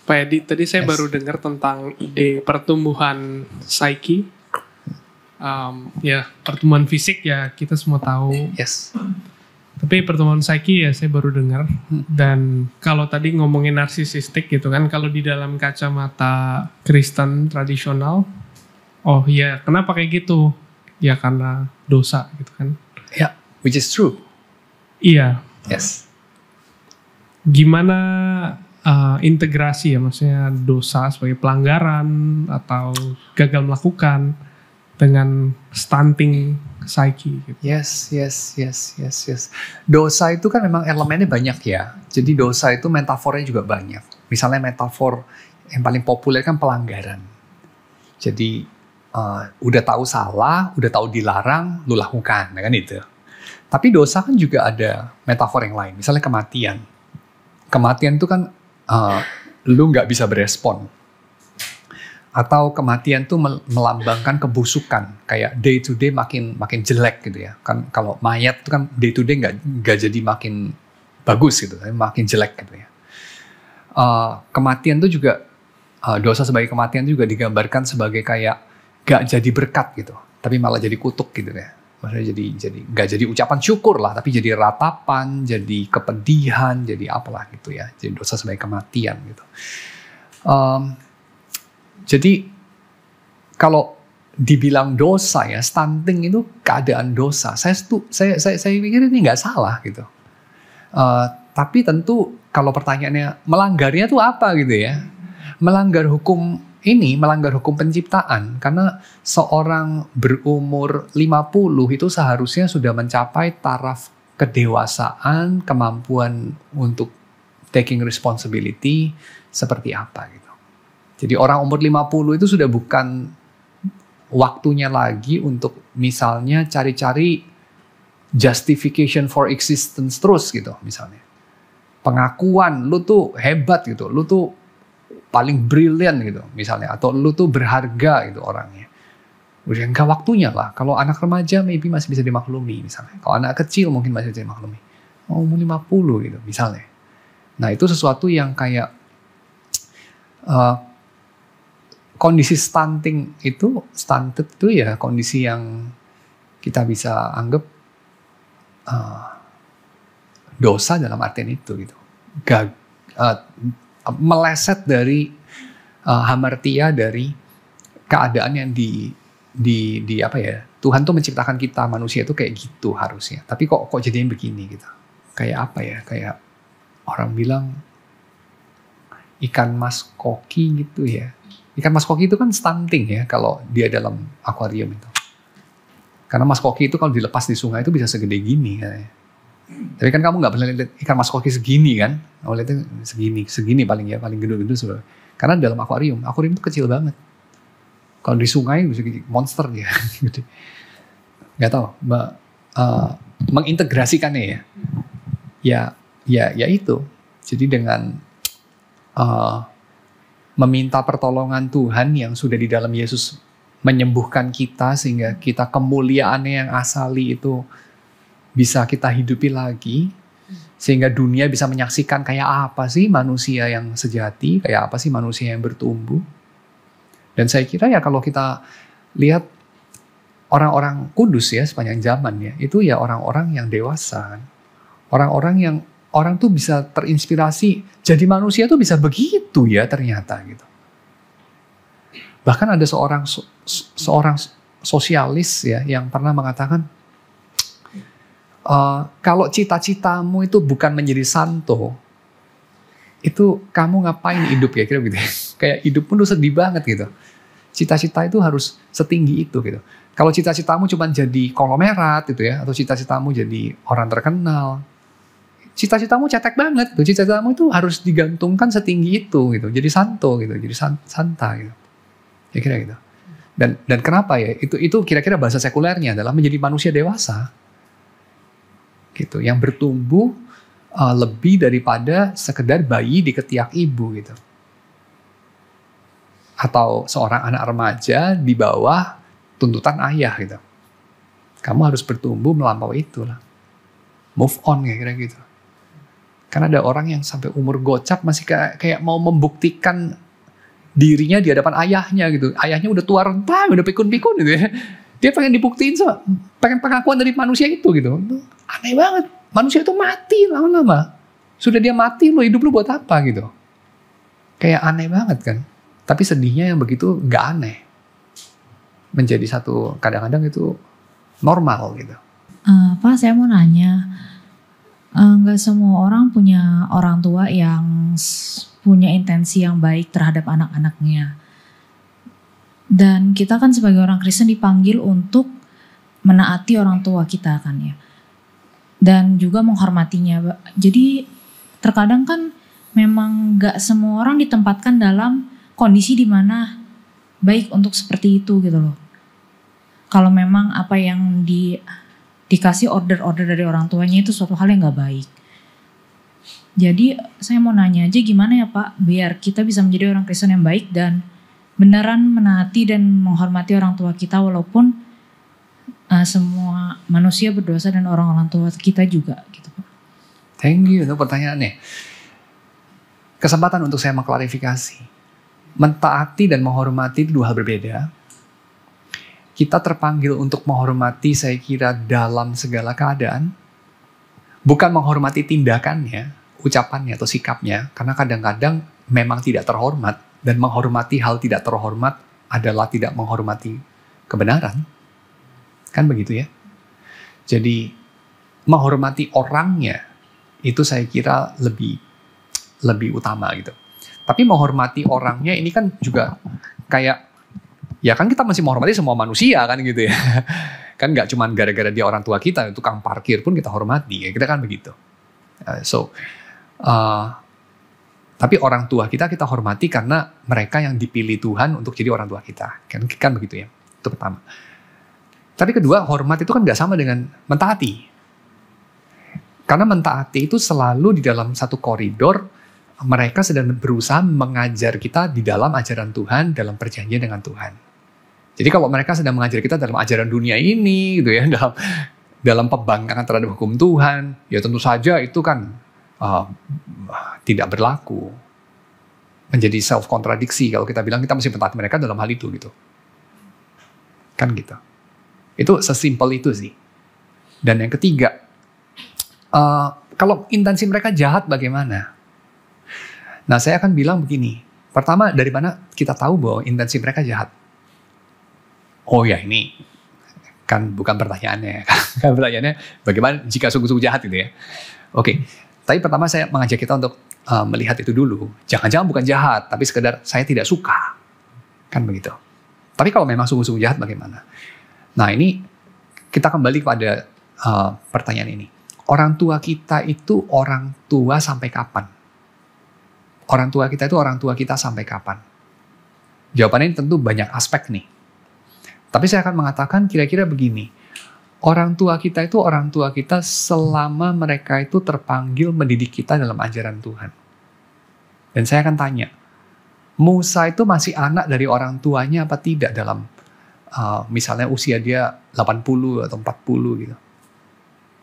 Pak Edi, tadi saya baru dengar tentang ide pertumbuhan psyche. Ya pertumbuhan fisik ya kita semua tahu. Yes. Tapi pertumbuhan psyche ya saya baru dengar. Dan kalau tadi ngomongin narsisistik gitu kan, kalau di dalam kacamata Kristen tradisional, oh ya kenapa kayak gitu? Ya karena dosa gitu kan. Ya, which is true. Iya. Yes. Gimana integrasi ya, maksudnya dosa sebagai pelanggaran atau gagal melakukan dengan stunting psyche gitu. Yes. Dosa itu kan memang elemennya banyak ya. Jadi dosa itu metafornya juga banyak. Misalnya metafor yang paling populer kan pelanggaran. Jadi udah tahu salah, udah tahu dilarang, lu lakukan, kan itu. Tapi dosa kan juga ada metafor yang lain. Misalnya kematian. Kematian itu kan lu nggak bisa berespon. Atau kematian itu melambangkan kebusukan, kayak day to day makin jelek gitu ya. Kan kalau mayat itu kan day to day nggak jadi makin bagus gitu, tapi makin jelek gitu ya. Kematian itu juga dosa sebagai kematian juga digambarkan sebagai kayak nggak jadi berkat gitu, tapi malah jadi kutuk gitu ya. Maksudnya jadi nggak jadi ucapan syukur lah, tapi jadi ratapan, jadi kepedihan, jadi apalah gitu ya. Jadi dosa sebagai kematian gitu. Jadi kalau dibilang dosa ya, stunting itu keadaan dosa. Saya pikir ini nggak salah gitu. Tapi tentu kalau pertanyaannya melanggarnya tuh apa gitu ya? Melanggar hukum ini, melanggar hukum penciptaan. Karena seorang berumur 50 itu seharusnya sudah mencapai taraf kedewasaan, kemampuan untuk taking responsibility seperti apa gitu. Jadi orang umur 50 itu sudah bukan waktunya lagi untuk misalnya cari-cari justification for existence terus gitu misalnya. Pengakuan lu tuh hebat gitu, lu tuh paling brilian gitu misalnya, atau lu tuh berharga gitu orangnya. Udah enggak waktunya lah. Kalau anak remaja maybe masih bisa dimaklumi misalnya. Kalau anak kecil mungkin masih bisa dimaklumi. Umur 50 gitu misalnya. Nah itu sesuatu yang kayak kondisi stunted itu ya kondisi yang kita bisa anggap dosa dalam artian itu gitu. Meleset dari hamartia dari keadaan yang di apa ya, Tuhan tuh menciptakan kita manusia itu kayak gitu harusnya, tapi kok jadinya begini gitu. Kayak apa ya, kayak orang bilang ikan mas koki gitu ya. Ikan mas koki itu kan stunting ya kalau dia dalam akuarium itu. Karena mas koki itu kalau dilepas di sungai itu bisa segede gini katanya. Tapi kan kamu nggak pernah lihat ikan mas koki segini kan? Kamu lihatnya segini paling gede-gede sebenarnya. Karena dalam akuarium itu kecil banget. Kalau di sungai bisa monster dia. Nggak tahu, mengintegrasikannya ya itu. Jadi dengan meminta pertolongan Tuhan yang sudah di dalam Yesus menyembuhkan kita sehingga kita kemuliaannya yang asali itu bisa kita hidupi lagi, sehingga dunia bisa menyaksikan kayak apa sih manusia yang sejati, kayak apa sih manusia yang bertumbuh. Dan saya kira ya kalau kita lihat orang-orang kudus ya sepanjang zaman ya, itu ya orang-orang yang dewasa. Orang-orang yang orang tuh bisa terinspirasi, jadi manusia tuh bisa begitu ya ternyata gitu. Bahkan ada seorang sosialis ya yang pernah mengatakan, kalau cita-citamu itu bukan menjadi santo, itu kamu ngapain hidup ya, kira gitu ya. Kayak hidupmu tuh sedih banget gitu. Cita-cita itu harus setinggi itu gitu. Kalau cita-citamu cuma jadi konglomerat gitu ya, atau cita-citamu jadi orang terkenal, cita-citamu cetek banget tuh. Cita-citamu itu harus digantungkan setinggi itu gitu. Jadi santo gitu, jadi santa gitu. Ya kira gitu. Dan kenapa ya? Itu kira-kira bahasa sekulernya adalah menjadi manusia dewasa. Gitu, yang bertumbuh lebih daripada sekedar bayi di ketiak ibu gitu. Atau seorang anak remaja di bawah tuntutan ayah gitu. Kamu harus bertumbuh melampaui itulah. Move on kira-kira gitu. Karena ada orang yang sampai umur gocap masih kayak mau membuktikan dirinya di hadapan ayahnya gitu. Ayahnya udah tua renta, udah pikun-pikun gitu ya. Dia pengen dibuktiin pengen pengakuan dari manusia itu gitu. Aneh banget. Manusia itu mati lama-lama. Sudah dia mati, lo hidup lo buat apa gitu. Kayak aneh banget kan. Tapi sedihnya yang begitu gak aneh. Menjadi satu, kadang-kadang itu normal gitu. Pak, saya mau nanya. Gak semua orang punya orang tua yang punya intensi yang baik terhadap anak-anaknya. Dan kita kan sebagai orang Kristen dipanggil untuk menaati orang tua kita kan ya. Dan juga menghormatinya. Jadi terkadang kan memang gak semua orang ditempatkan dalam kondisi di mana baik untuk seperti itu gitu loh. Kalau memang apa yang dikasih order-order dari orang tuanya itu suatu hal yang gak baik. Jadi saya mau nanya aja gimana ya Pak, biar kita bisa menjadi orang Kristen yang baik dan beneran menaati dan menghormati orang tua kita walaupun semua manusia berdosa dan orang-orang tua kita juga gitu Pak. Thank you untuk pertanyaannya. Kesempatan untuk saya mengklarifikasi. Mentaati dan menghormati itu dua hal berbeda. Kita terpanggil untuk menghormati saya kira dalam segala keadaan. Bukan menghormati tindakannya, ucapannya atau sikapnya. Karena kadang-kadang memang tidak terhormat. Dan menghormati hal tidak terhormat adalah tidak menghormati kebenaran. Kan begitu ya. Jadi menghormati orangnya itu saya kira lebih utama gitu. Tapi menghormati orangnya ini kan juga kayak, ya kan kita masih menghormati semua manusia kan gitu ya. Kan gak cuma gara-gara dia orang tua kita, tukang parkir pun kita hormati. Ya, kita kan begitu. Tapi orang tua kita hormati karena mereka yang dipilih Tuhan untuk jadi orang tua kita. Kan begitu ya. Itu pertama. Tapi kedua, hormat itu kan gak sama dengan mentaati. Karena mentaati itu selalu di dalam satu koridor, mereka sedang berusaha mengajar kita di dalam ajaran Tuhan, dalam perjanjian dengan Tuhan. Jadi kalau mereka sedang mengajar kita dalam ajaran dunia ini, gitu ya, dalam pembangkangan terhadap hukum Tuhan, ya tentu saja itu kan tidak berlaku. menjadi self kontradiksi kalau kita bilang kita mesti mentaati mereka dalam hal itu gitu. Kan gitu. Itu sesimpel itu sih. Dan yang ketiga, kalau intensi mereka jahat bagaimana? Nah, saya akan bilang begini. Pertama, dari mana kita tahu bahwa intensi mereka jahat? Oh ya, ini kan bukan pertanyaannya. Kan pertanyaannya bagaimana jika sungguh-sungguh jahat gitu ya. Oke. Tapi pertama saya mengajak kita untuk melihat itu dulu. Jangan-jangan bukan jahat, tapi sekedar saya tidak suka. Kan begitu. Tapi kalau memang sungguh-sungguh jahat bagaimana? Nah, ini kita kembali pada pertanyaan ini. Orang tua kita itu orang tua sampai kapan? Orang tua kita itu orang tua kita sampai kapan? Jawabannya ini tentu banyak aspek nih. Tapi saya akan mengatakan kira-kira begini. Orang tua kita itu orang tua kita selama mereka itu terpanggil mendidik kita dalam ajaran Tuhan. Dan saya akan tanya, Musa itu masih anak dari orang tuanya apa tidak dalam misalnya usia dia 80 atau 40 gitu.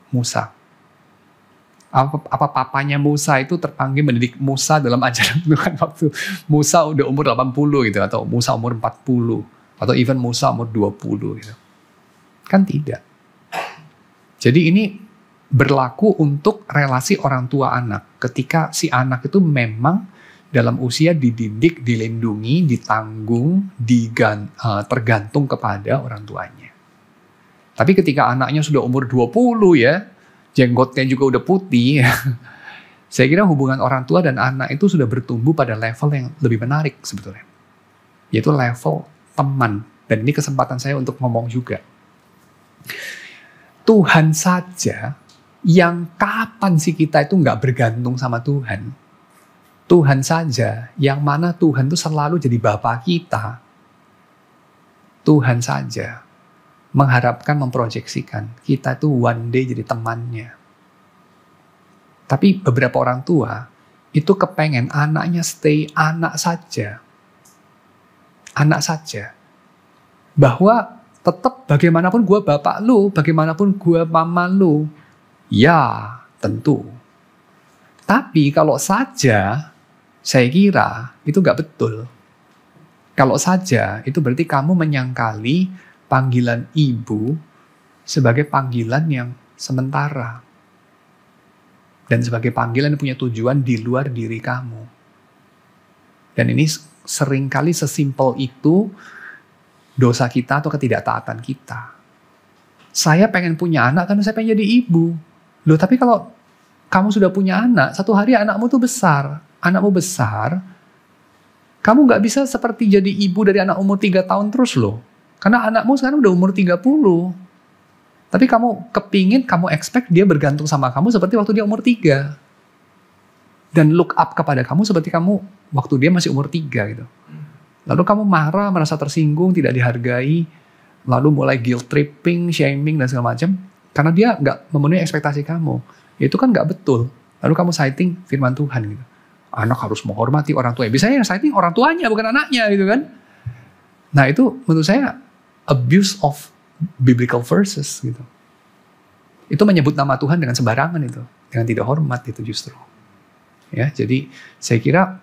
Musa. Apa papanya Musa itu terpanggil mendidik Musa dalam ajaran Tuhan waktu Musa udah umur 80 gitu, atau Musa umur 40, atau even Musa umur 20 gitu. Kan tidak. Jadi ini berlaku untuk relasi orang tua anak. Ketika si anak itu memang dalam usia dididik, dilindungi, ditanggung, tergantung kepada orang tuanya. Tapi ketika anaknya sudah umur 20 ya, jenggotnya juga udah putih, saya kira hubungan orang tua dan anak itu sudah bertumbuh pada level yang lebih menarik sebetulnya. Yaitu level teman. Dan ini kesempatan saya untuk ngomong juga. Tuhan saja yang kapan sih kita itu nggak bergantung sama Tuhan. Tuhan saja yang mana Tuhan itu selalu jadi Bapa kita. Tuhan saja mengharapkan, memproyeksikan kita itu one day jadi temannya. Tapi beberapa orang tua itu kepengen anaknya stay anak saja. Anak saja. Bahwa tetap bagaimanapun gue bapak lu, bagaimanapun gue mama lu, ya tentu. Tapi kalau saja, saya kira itu gak betul. Kalau saja, itu berarti kamu menyangkali panggilan ibu sebagai panggilan yang sementara. Dan sebagai panggilan yang punya tujuan di luar diri kamu. Dan ini seringkali sesimpel itu dosa kita atau ketidaktaatan kita. Saya pengen punya anak karena saya pengen jadi ibu. Loh, tapi kalau kamu sudah punya anak, satu hari anakmu tuh besar. Anakmu besar, kamu gak bisa seperti jadi ibu dari anak umur 3 tahun terus loh. Karena anakmu sekarang udah umur 30. Tapi kamu kepingin, kamu expect dia bergantung sama kamu seperti waktu dia umur 3. Dan look up kepada kamu seperti kamu waktu dia masih umur 3 gitu. Lalu kamu marah, merasa tersinggung, tidak dihargai, lalu mulai guilt tripping, shaming, dan segala macam, karena dia nggak memenuhi ekspektasi kamu. Itu kan nggak betul. Lalu kamu citing firman Tuhan gitu. Anak harus menghormati orang tuanya. Biasanya yang citing orang tuanya, bukan anaknya gitu kan. Nah itu menurut saya abuse of biblical verses gitu. Itu menyebut nama Tuhan dengan sembarangan itu, dengan tidak hormat itu justru. Ya, jadi saya kira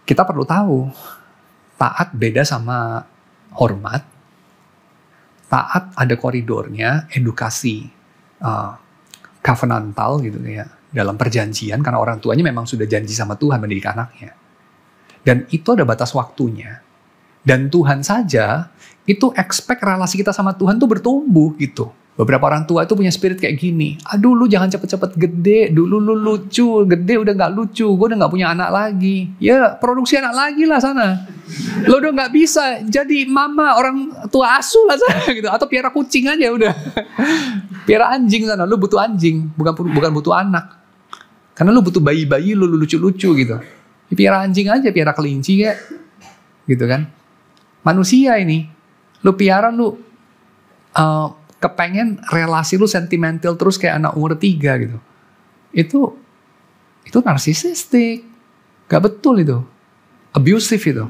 kita perlu tahu, taat beda sama hormat. Taat ada koridornya, edukasi covenantal gitu ya, dalam perjanjian, karena orang tuanya memang sudah janji sama Tuhan mendidik anaknya. Dan itu ada batas waktunya. Dan Tuhan saja itu expect relasi kita sama Tuhan tuh bertumbuh gitu. Beberapa orang tua itu punya spirit kayak gini. Aduh lu jangan cepet-cepet gede. Dulu lu lucu. Gede udah gak lucu. Gue udah gak punya anak lagi. Ya produksi anak lagi lah sana. Lu udah gak bisa jadi mama orang tua asuh lah sana gitu. Atau piara kucing aja udah. Piara anjing sana. Lu butuh anjing. Bukan butuh anak. Karena lu butuh bayi-bayi lu lucu-lucu gitu. Piara anjing aja. Piara kelinci kayak. Gitu kan. Manusia ini. Lu piara lu. Kepengen relasi lu sentimental terus kayak anak umur 3 gitu. Itu narsisistik. Gak betul itu. Abusive itu.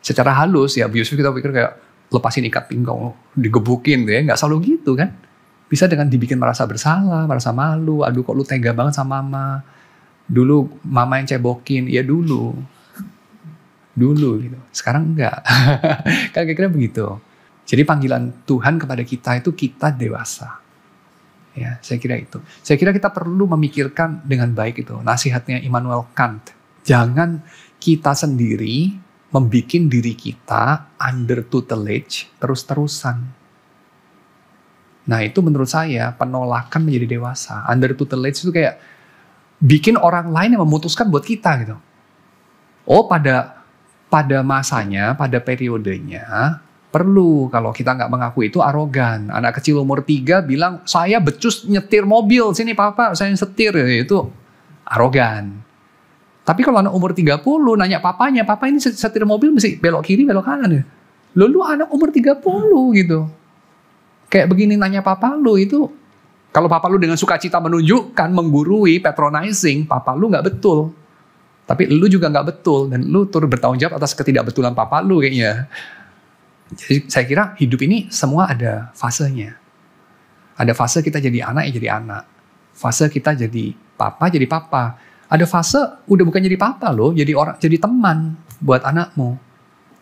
Secara halus ya abusive kita pikir kayak lepasin ikat pinggang, digebukin gitu ya. Gak selalu gitu kan. Bisa dengan dibikin merasa bersalah, merasa malu. Aduh kok lu tega banget sama mama. Dulu mama yang cebokin, ya dulu gitu. Sekarang enggak. Kan kira-kira begitu. Jadi panggilan Tuhan kepada kita itu kita dewasa. Ya, saya kira itu. Saya kira kita perlu memikirkan dengan baik itu. Nasihatnya Immanuel Kant. Jangan kita sendiri membuat diri kita under tutelage terus-terusan. Nah, itu menurut saya penolakan menjadi dewasa. Under tutelage itu kayak bikin orang lain yang memutuskan buat kita gitu. Oh, pada masanya, pada periodenya, perlu. Kalau kita nggak mengaku itu arogan. Anak kecil umur 3 bilang, saya becus nyetir mobil. Sini papa, saya setir. Itu arogan. Tapi kalau anak umur 30 nanya papanya, papa ini setir mobil mesti belok kiri, belok kanan ya. Lu anak umur 30 gitu. Kayak begini nanya papa lu itu, kalau papa lu dengan sukacita menunjukkan, menggurui, patronizing, papa lu nggak betul. Tapi lu juga nggak betul, dan lu turut bertanggung jawab atas ketidakbetulan papa lu kayaknya. Jadi saya kira hidup ini semua ada fasenya. Ada fase kita jadi anak ya jadi anak. Fase kita jadi papa. Ada fase udah bukan jadi papa loh, jadi teman buat anakmu.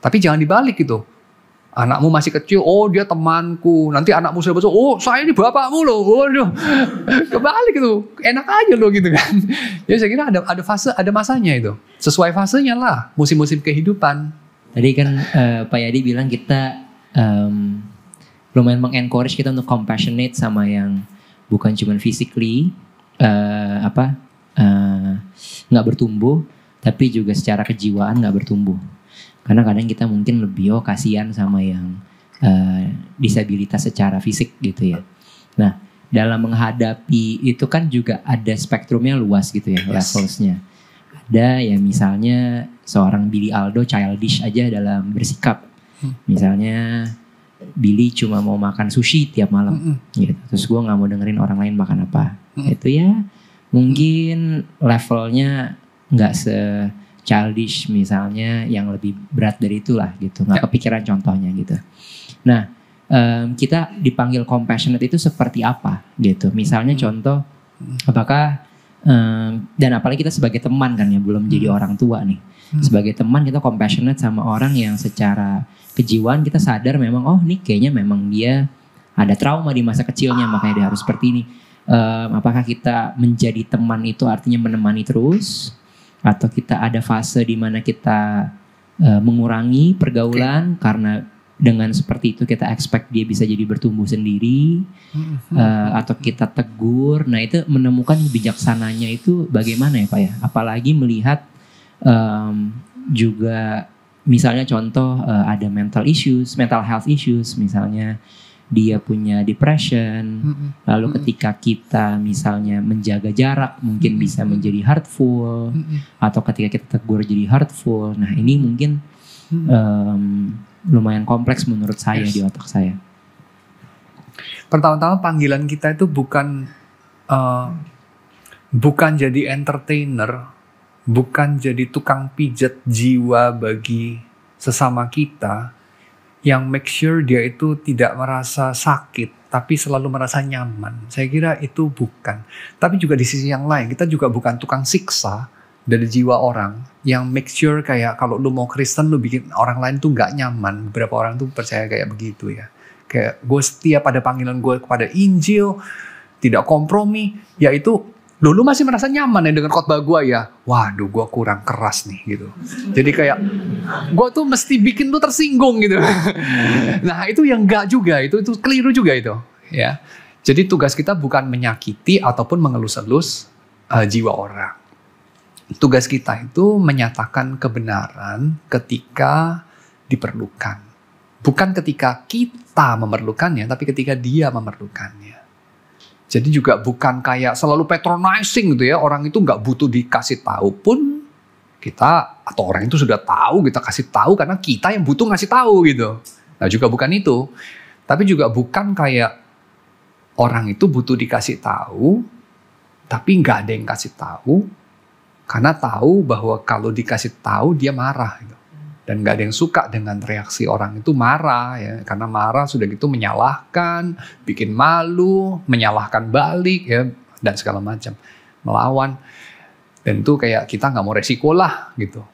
Tapi jangan dibalik gitu. Anakmu masih kecil, oh dia temanku. Nanti anakmu sudah besar, oh saya ini bapakmu loh. Waduh, kebalik gitu. Enak aja loh gitu kan. Jadi saya kira ada fase, ada masanya itu. Sesuai fasenya lah, musim-musim kehidupan. Tadi kan Pak Yadi bilang kita lumayan mengencourage kita untuk compassionate sama yang bukan cuma physically nggak bertumbuh, tapi juga secara kejiwaan nggak bertumbuh. Karena kadang kita mungkin lebih kasihan sama yang disabilitas secara fisik gitu ya. Nah, dalam menghadapi itu kan juga ada spektrumnya luas gitu ya, levelsnya. Ada ya misalnya seorang Billy Aldo childish aja dalam bersikap. Misalnya Billy cuma mau makan sushi tiap malam gitu. Terus gue gak mau dengerin orang lain makan apa. Itu ya mungkin levelnya gak se-childish misalnya yang lebih berat dari itulah gitu. Gak kepikiran contohnya gitu. Nah kita dipanggil compassionate itu seperti apa gitu. Misalnya contoh apakah dan apalagi kita sebagai teman kan ya, belum jadi orang tua nih. Sebagai teman kita compassionate sama orang yang secara kejiwaan kita sadar memang oh nih kayaknya memang dia ada trauma di masa kecilnya makanya dia harus seperti ini. Apakah kita menjadi teman itu artinya menemani terus, atau kita ada fase di mana kita mengurangi pergaulan karena dengan seperti itu kita expect dia bisa jadi bertumbuh sendiri, atau kita tegur. Nah itu menemukan bijaksananya itu bagaimana ya Pak ya? Apalagi melihat juga misalnya contoh ada mental health issues, misalnya dia punya depression, lalu ketika kita misalnya menjaga jarak mungkin bisa menjadi hurtful, atau ketika kita tegur jadi hurtful. Nah ini mungkin lumayan kompleks menurut saya di otak saya. Pertama-tama panggilan kita itu bukan jadi entertainer, bukan jadi tukang pijat jiwa bagi sesama kita yang make sure dia itu tidak merasa sakit tapi selalu merasa nyaman. Saya kira itu bukan. Tapi juga di sisi yang lain kita juga bukan tukang siksa dari jiwa orang yang make sure kayak kalau lu mau Kristen lu bikin orang lain tuh gak nyaman. Beberapa orang tuh percaya kayak begitu ya. Kayak gue setia pada panggilan gue kepada Injil, tidak kompromi, yaitu lu masih merasa nyaman ya dengan khotbah gue ya. Waduh gue kurang keras nih gitu. Jadi kayak gue tuh mesti bikin lu tersinggung gitu. Nah itu yang gak juga, itu keliru juga itu ya. Jadi tugas kita bukan menyakiti ataupun mengelus-elus jiwa orang. Tugas kita itu menyatakan kebenaran ketika diperlukan. Bukan ketika kita memerlukannya, tapi ketika dia memerlukannya. Jadi juga bukan kayak selalu patronizing gitu ya. Orang itu gak butuh dikasih tahu pun kita, atau orang itu sudah tahu, kita kasih tahu karena kita yang butuh ngasih tahu gitu. Nah juga bukan itu. Tapi juga bukan kayak orang itu butuh dikasih tahu, tapi gak ada yang kasih tahu. Karena tahu bahwa kalau dikasih tahu dia marah gitu. Dan gak ada yang suka dengan reaksi orang itu marah ya. Karena marah sudah gitu menyalahkan, bikin malu, menyalahkan balik ya, dan segala macam, melawan. Dan itu kayak kita nggak mau resiko lah gitu.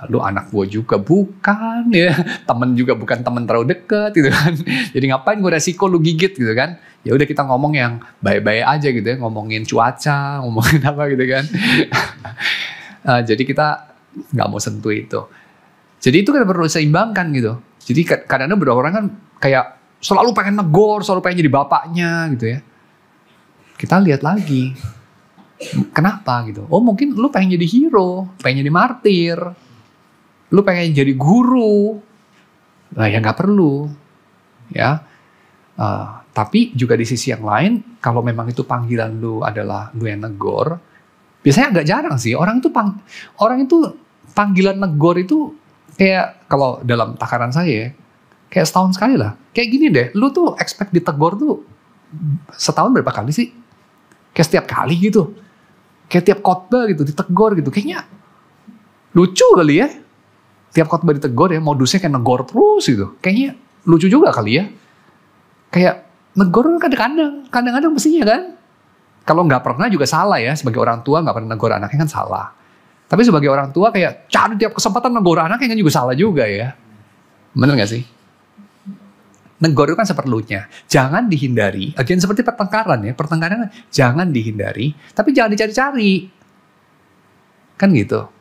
Lu anak gue juga bukan ya, temen juga bukan temen terlalu deket gitu kan. Jadi ngapain gue resiko lu gigit gitu kan. Ya udah kita ngomong yang baik-baik aja gitu ya, ngomongin cuaca, ngomongin apa gitu kan. Jadi kita nggak mau sentuh itu. Jadi itu kita perlu seimbangkan gitu. Jadi kadang-kadang beberapa orang kan kayak selalu pengen negor, selalu pengen jadi bapaknya gitu ya. Kita lihat lagi, kenapa gitu. Oh mungkin lu pengen jadi hero, pengen jadi martir. Lu pengen jadi guru, nah ya nggak perlu, ya. Tapi juga di sisi yang lain, kalau memang itu panggilan lu adalah lu yang negor, biasanya agak jarang sih orang itu panggilan negor itu kayak kalau dalam takaran saya, kayak setahun sekali lah. Kayak gini deh, lu tuh expect ditegor tuh setahun berapa kali sih? Kayak setiap kali gitu, kayak tiap khotbah gitu ditegor gitu, kayaknya lucu kali ya. Tiap khotbah ditegur ya, modusnya kayak negor terus gitu. Kayaknya lucu juga kali ya. Kayak negor kadang-kadang mestinya kan. Kalau nggak pernah juga salah ya. Sebagai orang tua nggak pernah negor anaknya kan salah. Tapi sebagai orang tua kayak cari tiap kesempatan negor anaknya kan juga salah juga ya. Bener nggak sih? Negor itu kan seperlunya. Jangan dihindari. Again seperti pertengkaran ya. Pertengkaran jangan dihindari. Tapi jangan dicari-cari. Kan gitu.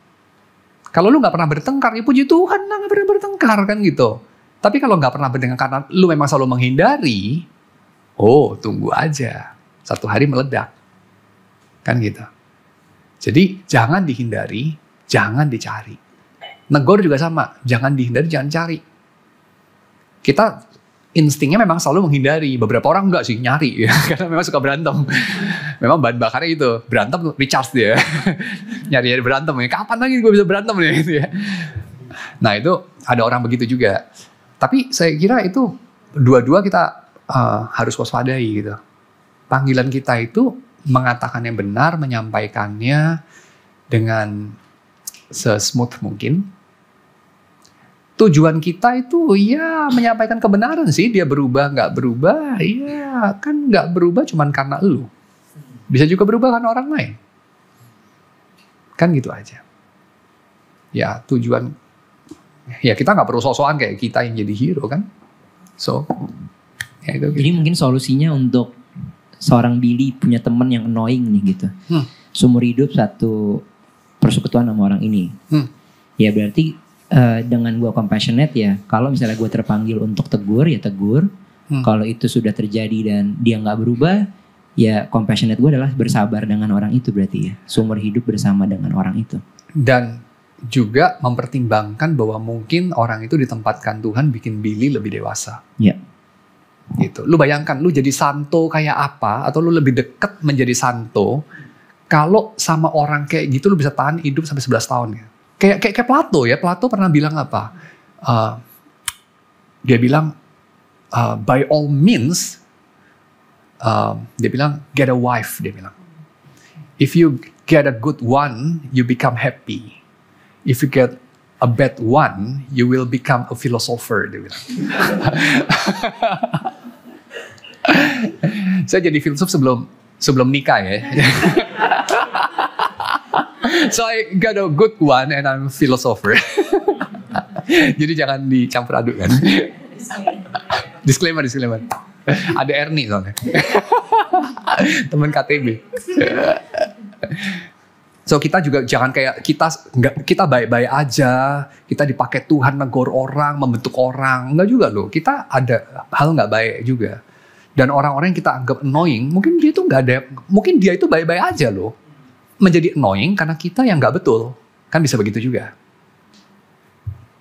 Kalau lu nggak pernah bertengkar, ya puji Tuhan lah nggak pernah bertengkar kan gitu. Tapi kalau nggak pernah bertengkar karena lu memang selalu menghindari, oh tunggu aja, satu hari meledak, kan gitu. Jadi jangan dihindari, jangan dicari. Negor juga sama, jangan dihindari, jangan cari. Kita instingnya memang selalu menghindari. Beberapa orang enggak sih, nyari ya. Karena memang suka berantem. Memang bahan bakarnya itu. Berantem, recharge dia. Nyari berantem. Kapan lagi gue bisa berantem nih gitu ya. Nah itu ada orang begitu juga. Tapi saya kira itu dua-dua kita harus waspadai gitu. Panggilan kita itu mengatakan yang benar, menyampaikannya dengan sesmooth mungkin. Tujuan kita itu ya menyampaikan kebenaran sih. Dia berubah nggak berubah, ya kan nggak berubah cuman karena lu. Bisa juga berubah karena orang lain. Kan gitu aja. Ya tujuan, ya kita nggak perlu sok-sokan kayak kita yang jadi hero kan. So, ya itu. Jadi mungkin solusinya untuk seorang Billy punya teman yang annoying nih gitu. Seumur hidup satu persekutuan sama orang ini. Ya berarti dengan gue compassionate ya, kalau misalnya gue terpanggil untuk tegur ya tegur. Kalau itu sudah terjadi dan dia nggak berubah, ya compassionate gue adalah bersabar dengan orang itu berarti ya, seumur hidup bersama dengan orang itu. Dan juga mempertimbangkan bahwa mungkin orang itu ditempatkan Tuhan bikin Billy lebih dewasa. Ya. Gitu. Lu bayangkan lu jadi santo kayak apa, atau lu lebih dekat menjadi santo kalau sama orang kayak gitu lu bisa tahan hidup sampai 11 tahun ya. Kayak Plato ya. Plato pernah bilang apa? Dia bilang by all means, dia bilang get a wife. Dia bilang if you get a good one, you become happy. If you get a bad one, you will become a philosopher. Dia bilang. Saya jadi filsuf sebelum nikah ya. So I got a good one and I'm a philosopher. Jadi jangan dicampur aduk kan. Disclaimer. Ada Ernie soalnya. Teman KTB. So kita juga jangan kayak kita baik-baik aja, kita dipakai Tuhan negor orang, membentuk orang. Enggak juga loh. Kita ada hal nggak baik juga. Dan orang-orang yang kita anggap annoying, mungkin dia itu nggak ada, mungkin dia itu baik-baik aja loh. Menjadi annoying karena kita yang nggak betul, kan bisa begitu juga.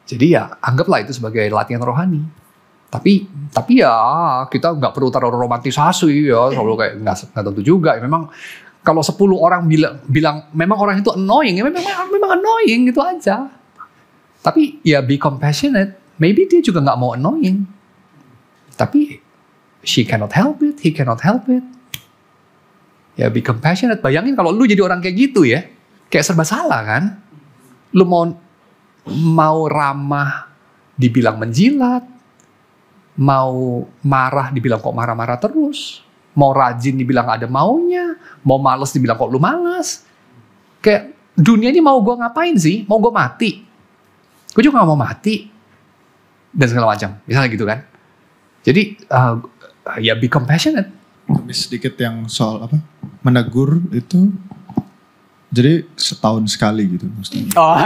Jadi ya anggaplah itu sebagai latihan rohani. Tapi ya kita nggak perlu terlalu romantisasi ya, selalu kayak nggak tentu juga. Memang kalau 10 orang bilang memang orang itu annoying, ya memang annoying gitu aja. Tapi ya be compassionate. Maybe dia juga nggak mau annoying. Tapi she cannot help it, he cannot help it. Ya be compassionate. Bayangin kalau lu jadi orang kayak gitu ya, kayak serba salah kan. Lu mau ramah dibilang menjilat, mau marah dibilang kok marah-marah terus, mau rajin dibilang ada maunya, mau malas dibilang kok lu malas. Kayak dunia ini mau gue ngapain sih? Mau gue mati? Gue juga gak mau mati. Dan segala macam. Misalnya gitu kan. Jadi ya be compassionate. Tapi sedikit yang soal apa? Menegur itu jadi setahun sekali gitu maksudnya. Oh.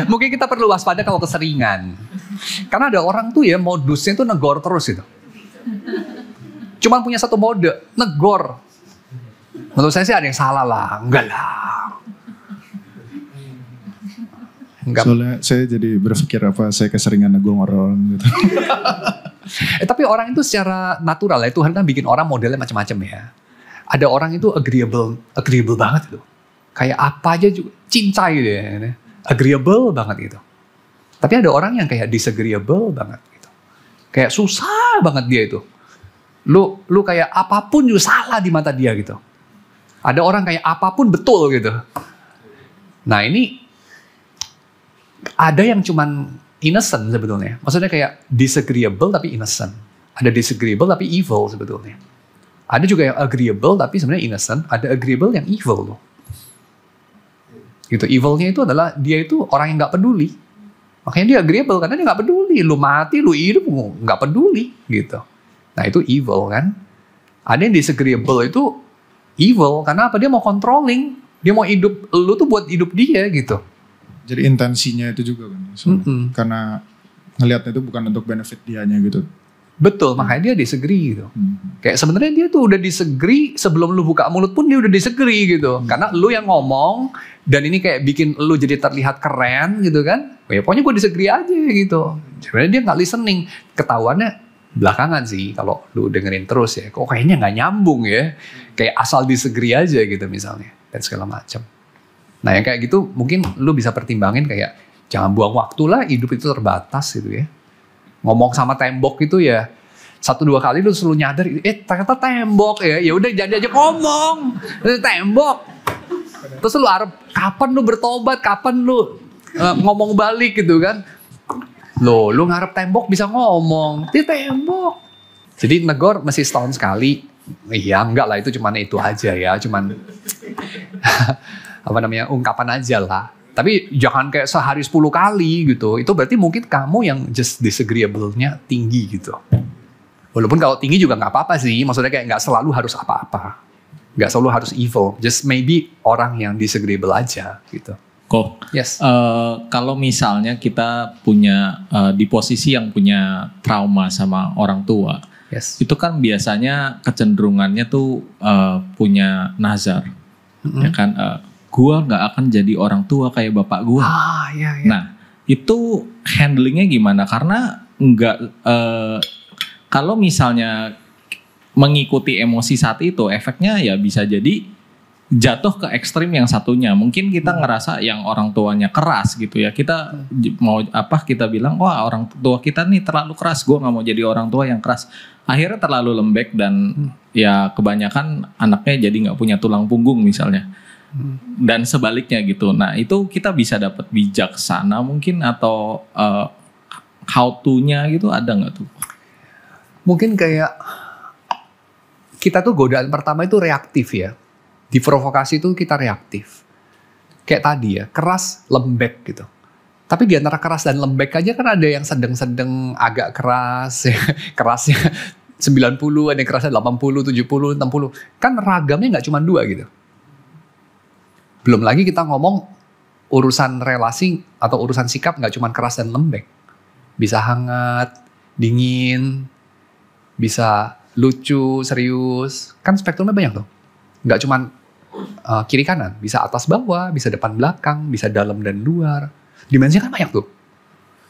Mungkin kita perlu waspada kalau keseringan. Karena ada orang tuh ya modusnya tuh negor terus gitu. Cuman punya satu mode, negor. Menurut saya sih ada yang salah lah. Enggak lah. Enggak. Soalnya saya jadi berpikir apa saya keseringan negor orang gitu. Tapi orang itu secara natural ya, Tuhan kan bikin orang modelnya macam-macam ya. Ada orang itu agreeable banget gitu. Kayak apa aja juga cincai deh. Agreeable banget gitu. Tapi ada orang yang kayak disagreeable banget gitu. Kayak susah banget dia itu. Lu kayak apapun juga salah di mata dia gitu. Ada orang kayak apapun betul gitu. Nah ini ada yang cuman innocent sebetulnya. Maksudnya kayak disagreeable tapi innocent. Ada disagreeable tapi evil sebetulnya. Ada juga yang agreeable tapi sebenarnya innocent. Ada agreeable yang evil loh. Gitu. Evilnya itu adalah dia itu orang yang nggak peduli. Makanya dia agreeable karena dia nggak peduli. Lu mati, lu hidup, nggak peduli gitu. Nah itu evil kan. Ada yang disagreeable itu evil karena apa? Dia mau controlling. Dia mau hidup, lu tuh buat hidup dia gitu. Jadi intensinya itu juga kan. Karena ngelihatnya itu bukan untuk benefit dianya gitu. Betul, makanya dia disagree gitu. Kayak sebenarnya dia tuh udah disagree sebelum lu buka mulut pun dia udah disagree gitu. Karena lu yang ngomong dan ini kayak bikin lu jadi terlihat keren gitu kan. Ya pokoknya gue disagree aja gitu. Sebenarnya dia nggak listening. Ketahuannya belakangan sih kalau lu dengerin terus ya. Kok kayaknya nggak nyambung ya. Kayak asal disagree aja gitu misalnya dan segala macam. Nah yang kayak gitu mungkin lu bisa pertimbangin kayak jangan buang waktu lah, hidup itu terbatas gitu ya. Ngomong sama tembok itu ya 1-2 kali lu selalu nyadar ternyata tembok ya udah jadi aja ngomong tembok. Terus lu harap kapan lu bertobat, kapan lu ngomong balik gitu kan. Lu ngarep tembok bisa ngomong, dia tembok. Jadi negor mesti setahun sekali. Iya enggak lah, itu cuman itu aja ya, cuman apa namanya ungkapan aja lah. Tapi jangan kayak sehari 10 kali gitu. Itu berarti mungkin kamu yang just disagreeable-nya tinggi gitu. Walaupun kalau tinggi juga nggak apa-apa sih. Maksudnya kayak nggak selalu harus apa-apa. Nggak selalu harus evil. Just maybe orang yang disagreeable aja gitu. Kok, yes. Kalau misalnya kita punya di posisi yang punya trauma sama orang tua, yes. Itu kan biasanya kecenderungannya tuh punya nazar, ya kan? Gua nggak akan jadi orang tua kayak bapak gua. Iya. Nah, itu handlingnya gimana? Karena kalau misalnya mengikuti emosi saat itu, efeknya ya bisa jadi jatuh ke ekstrim yang satunya. Mungkin kita ngerasa yang orang tuanya keras gitu ya. Kita mau apa? Kita bilang, wah orang tua kita nih terlalu keras. Gue nggak mau jadi orang tua yang keras. Akhirnya terlalu lembek dan ya kebanyakan anaknya jadi nggak punya tulang punggung misalnya. Dan sebaliknya gitu. Nah itu kita bisa dapat bijaksana mungkin atau how to-nya gitu ada nggak tuh? Mungkin kayak kita tuh godaan pertama itu reaktif ya. Diprovokasi itu kita reaktif. Kayak tadi ya, keras, lembek gitu. Tapi di antara keras dan lembek aja kan ada yang sedang-sedang agak keras, ya. Kerasnya 90, ada yang kerasnya 80, 70, 60. Kan ragamnya nggak cuma 2 gitu. Belum lagi kita ngomong urusan relasi atau urusan sikap nggak cuma keras dan lembek. Bisa hangat, dingin, bisa lucu, serius. Kan spektrumnya banyak tuh. Nggak cuma kiri kanan, bisa atas bawah, bisa depan belakang, bisa dalam dan luar. Dimensinya kan banyak tuh.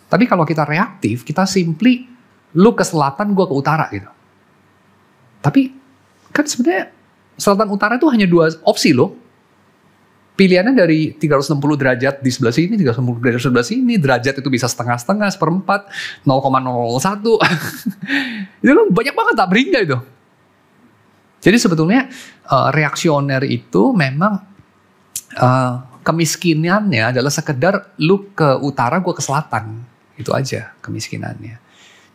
Tapi kalau kita reaktif, kita simply lu ke selatan, gua ke utara gitu. Tapi kan sebenarnya selatan utara itu hanya 2 opsi loh. Pilihannya dari 360 derajat di sebelah sini, 360 derajat sebelah sini, derajat itu bisa setengah-setengah, seperempat, 0,001. Itu kan banyak banget tak beringa itu. Jadi sebetulnya reaksioner itu memang kemiskinannya adalah sekedar lu ke utara, gue ke selatan. Itu aja kemiskinannya.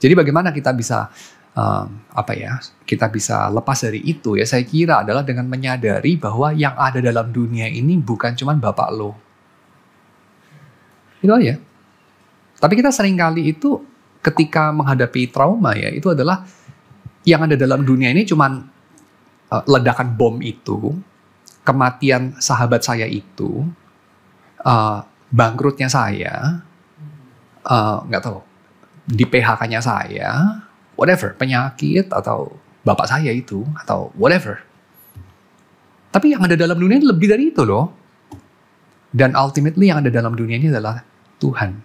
Jadi bagaimana kita bisa kita bisa lepas dari itu ya, saya kira adalah dengan menyadari bahwa yang ada dalam dunia ini bukan cuma bapak lo. Itu aja. Tapi kita seringkali itu ketika menghadapi trauma ya, itu adalah yang ada dalam dunia ini cuman ledakan bom itu, kematian sahabat saya itu, bangkrutnya saya, nggak tahu, di PHK-nya saya, whatever, penyakit atau bapak saya itu atau whatever. Tapi yang ada dalam dunia ini lebih dari itu loh. Dan ultimately yang ada dalam dunia ini adalah Tuhan.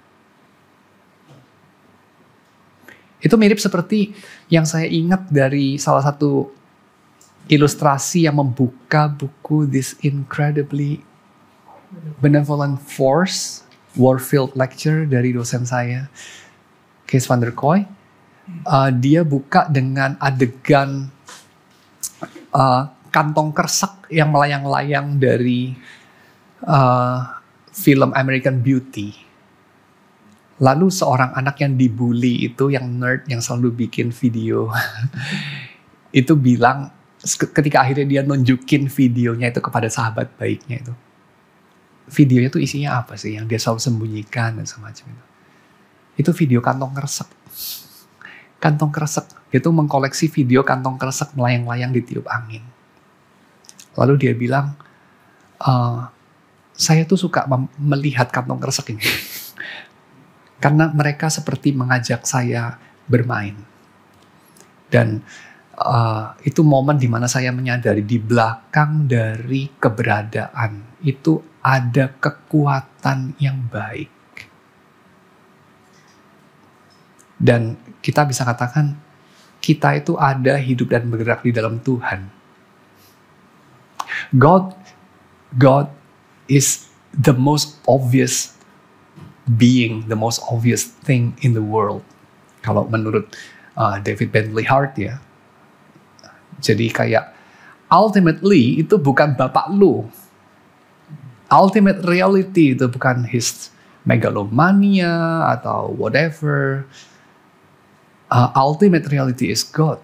Itu mirip seperti yang saya ingat dari salah satu ilustrasi yang membuka buku This Incredibly Benevolent Force, Warfield Lecture dari dosen saya, Kees van der Kooi. Dia buka dengan adegan kantong kresek yang melayang-layang dari film American Beauty. Lalu seorang anak yang dibully itu, yang nerd, yang selalu bikin video, itu bilang, ketika akhirnya dia nunjukin videonya itu kepada sahabat baiknya itu. Videonya itu isinya apa sih yang dia selalu sembunyikan dan semacam itu. Itu video kantong kresek. Kantong kresek. Dia tuh mengkoleksi video kantong kresek melayang-layang ditiup angin. Lalu dia bilang, saya tuh suka melihat kantong kresek ini. Karena mereka seperti mengajak saya bermain. Dan itu momen di mana saya menyadari di belakang dari keberadaan itu ada kekuatan yang baik. Dan kita bisa katakan kita itu ada hidup dan bergerak di dalam Tuhan. God is the most obvious being, the most obvious thing in the world. Kalau menurut David Bentley Hart ya. Jadi kayak ultimately itu bukan bapak lu. Ultimate reality itu bukan his megalomania atau whatever. Ultimate reality is God.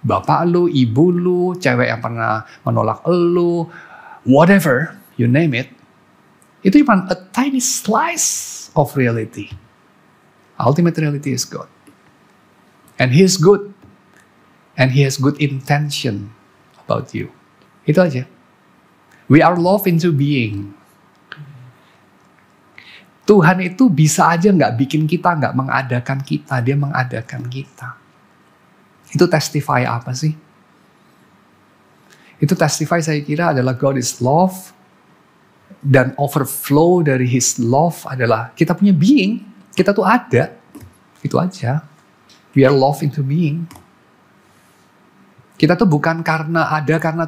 Bapak lu, ibu lu, cewek yang pernah menolak lu, whatever, you name it. Itu cuma a tiny slice of reality. Ultimate reality is God. And He is good. And He has good intention about you. Itu aja. We are loved into being. Tuhan itu bisa aja nggak bikin kita, nggak mengadakan kita. Dia mengadakan kita. Itu testify apa sih? Itu testify saya kira adalah God is love. Dan overflow dari His love adalah kita punya being. Kita tuh ada. Itu aja. We are love into being. Kita tuh bukan karena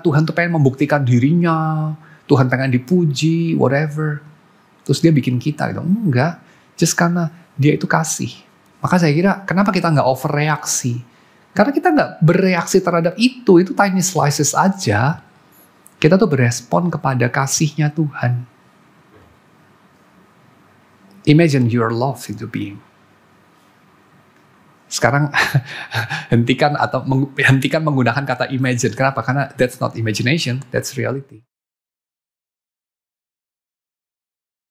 Tuhan tuh pengen membuktikan dirinya. Tuhan pengen dipuji, whatever. Terus dia bikin kita gitu. Enggak. Just karena dia itu kasih. Maka saya kira kenapa kita nggak overreaksi? Karena kita nggak bereaksi terhadap itu. Itu tiny slices aja. Kita tuh berespon kepada kasihnya Tuhan. Imagine your love into being. Sekarang hentikan menggunakan kata imagine. Kenapa? Karena that's not imagination, that's reality.